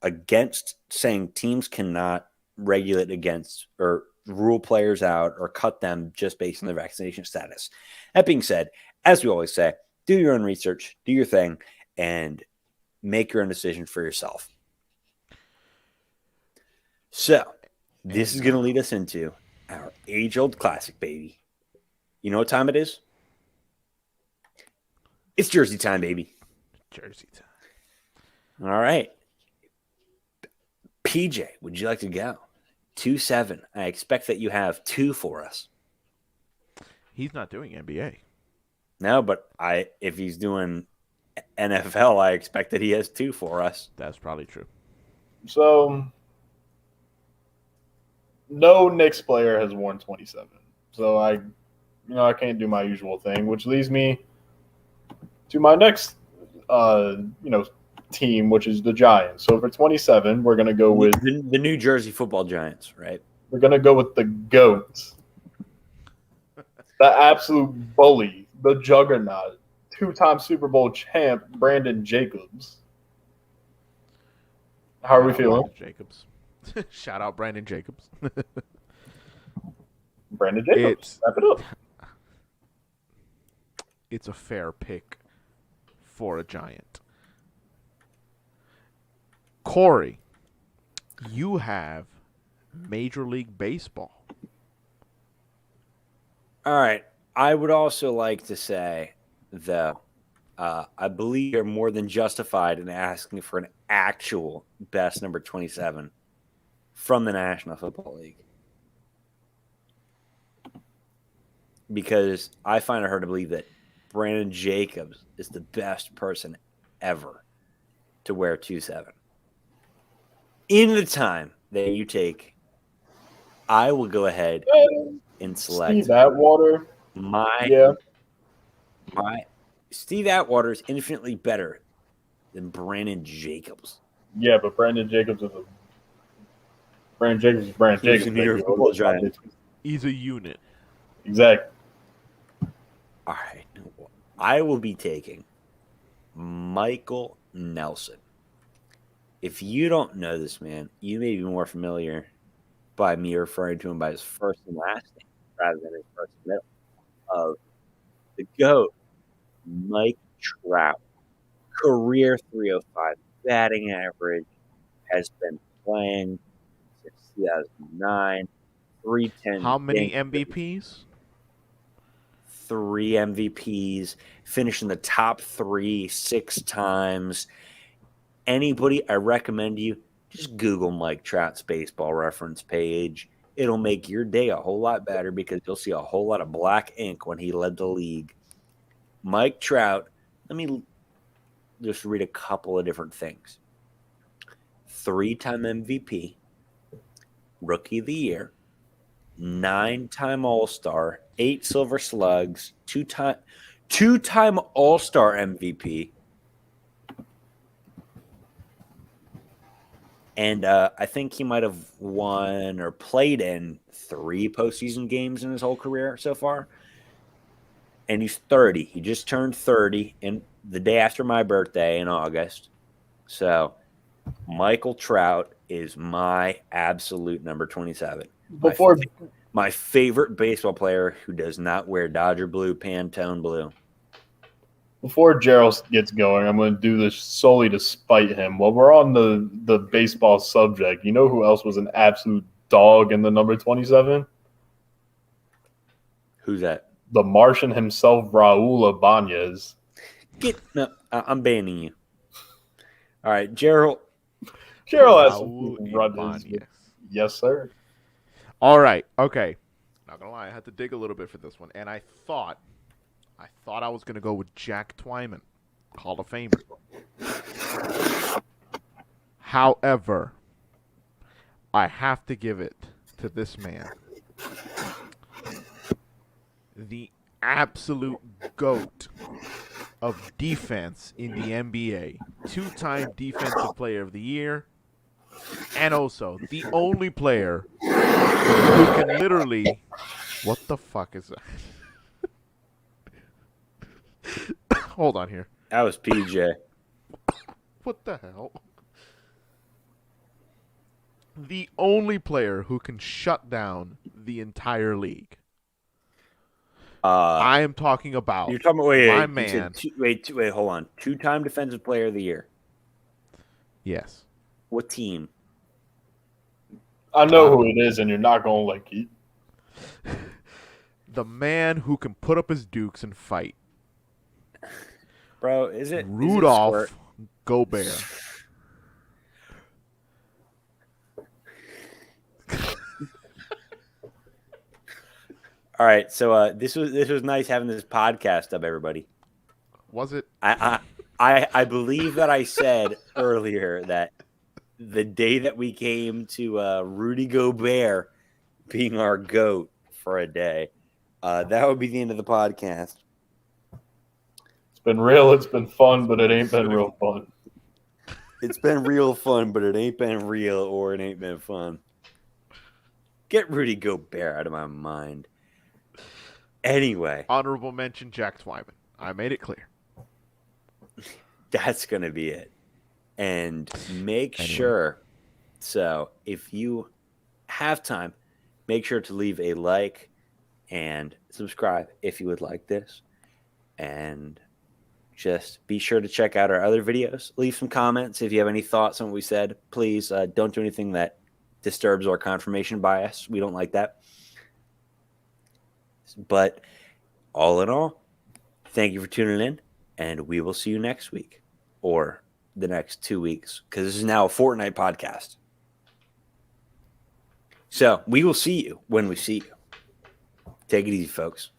against saying teams cannot regulate against or rule players out or cut them just based on their vaccination status. That being said, as we always say, do your own research, do your thing, and make your own decision for yourself. So this is going to lead us into our age-old classic, baby. You know what time it is? It's Jersey time, baby. Jersey time. All right. PJ, would you like to go? 2-7. I expect that you have 2 for us. He's not doing NBA. No, but if he's doing NFL, I expect that he has 2 for us. That's probably true. So, no Knicks player has worn 27. So I can't do my usual thing, which leads me to my next, team, which is the Giants. So for 27, we're going to go with the New Jersey Football Giants, right? We're going to go with the GOAT, the absolute bully, the juggernaut, 2-time Super Bowl champ, Brandon Jacobs. How are we feeling? Jacobs. Shout out Brandon Jacobs. Brandon Jacobs. Wrap it up. It's a fair pick for a Giant. Corey, you have Major League Baseball. All right. I would also like to say that I believe you're more than justified in asking for an actual best number 27 from the National Football League. Because I find it hard to believe that Brandon Jacobs is the best person ever to wear 27. In the time that you take I will go ahead and select Steve Atwater. my Yeah. Steve Atwater is infinitely better than Brandon Jacobs. Yeah, but Brandon Jacobs is Brandon Who's Jacobs. a New York football giant. He's a unit. Exactly. All right. I will be taking Michael Nelson. If you don't know this man, you may be more familiar by me referring to him by his first and last name rather than his first and middle. Of the GOAT, Mike Trout. Career 305 batting average, has been playing since 2009. 310. How many MVPs? 3 MVPs, finished in the top 3 6 times. Anybody, I recommend you just Google Mike Trout's baseball reference page. It'll make your day a whole lot better because you'll see a whole lot of black ink when he led the league. Mike Trout, let me just read a couple of different things. 3-time MVP, Rookie of the Year, 9-time All-Star, 8 Silver Slugs, two-time All-Star MVP, and I think he might have won or played in 3 postseason games in his whole career so far. And he's 30. He just turned 30 in the day after my birthday in August. So Michael Trout is my absolute number 27. Before My favorite baseball player who does not wear Dodger blue, Pantone blue. Before Gerald gets going, I'm going to do this solely to spite him. While we're on the baseball subject, you know who else was an absolute dog in the number 27? Who's that? The Martian himself, Raul Ibanez. No, I'm banning you. All right, Gerald. Gerald has Raul some runs. Ibanez. Yes, sir. All right. Okay. Not gonna lie, I had to dig a little bit for this one, and I thought I was gonna go with Jack Twyman, Hall of Famer. However, I have to give it to this man, the absolute GOAT of defense in the NBA, 2-time Defensive Player of the Year, and also the only player who can literally... What the fuck is that? Hold on here. That was PJ. What the hell? The only player who can shut down the entire league. I am talking about You're talking about my man. Wait, hold on. 2-time Defensive Player of the Year. Yes. What team? I know who it is, and you're not going to like it. The man who can put up his dukes and fight. Bro, is it Rudolph Gobert. All right, so this was nice having this podcast up, everybody. Was it? I believe that I said earlier that the day that we came to Rudy Gobert being our GOAT for a day, that would be the end of the podcast. It's been real, it's been fun, but it ain't been real fun. It's been real fun, but it ain't been real or it ain't been fun. Get Rudy Gobert out of my mind. Anyway. Honorable mention, Jack Twyman. I made it clear. That's going to be it. And make sure, so if you have time, make sure to leave a like and subscribe if you would like this. And just be sure to check out our other videos. Leave some comments if you have any thoughts on what we said. Please don't do anything that disturbs our confirmation bias. We don't like that. But all in all, thank you for tuning in, and we will see you next week or the next 2 weeks because this is now a fortnight podcast. So we will see you when we see you. Take it easy, folks.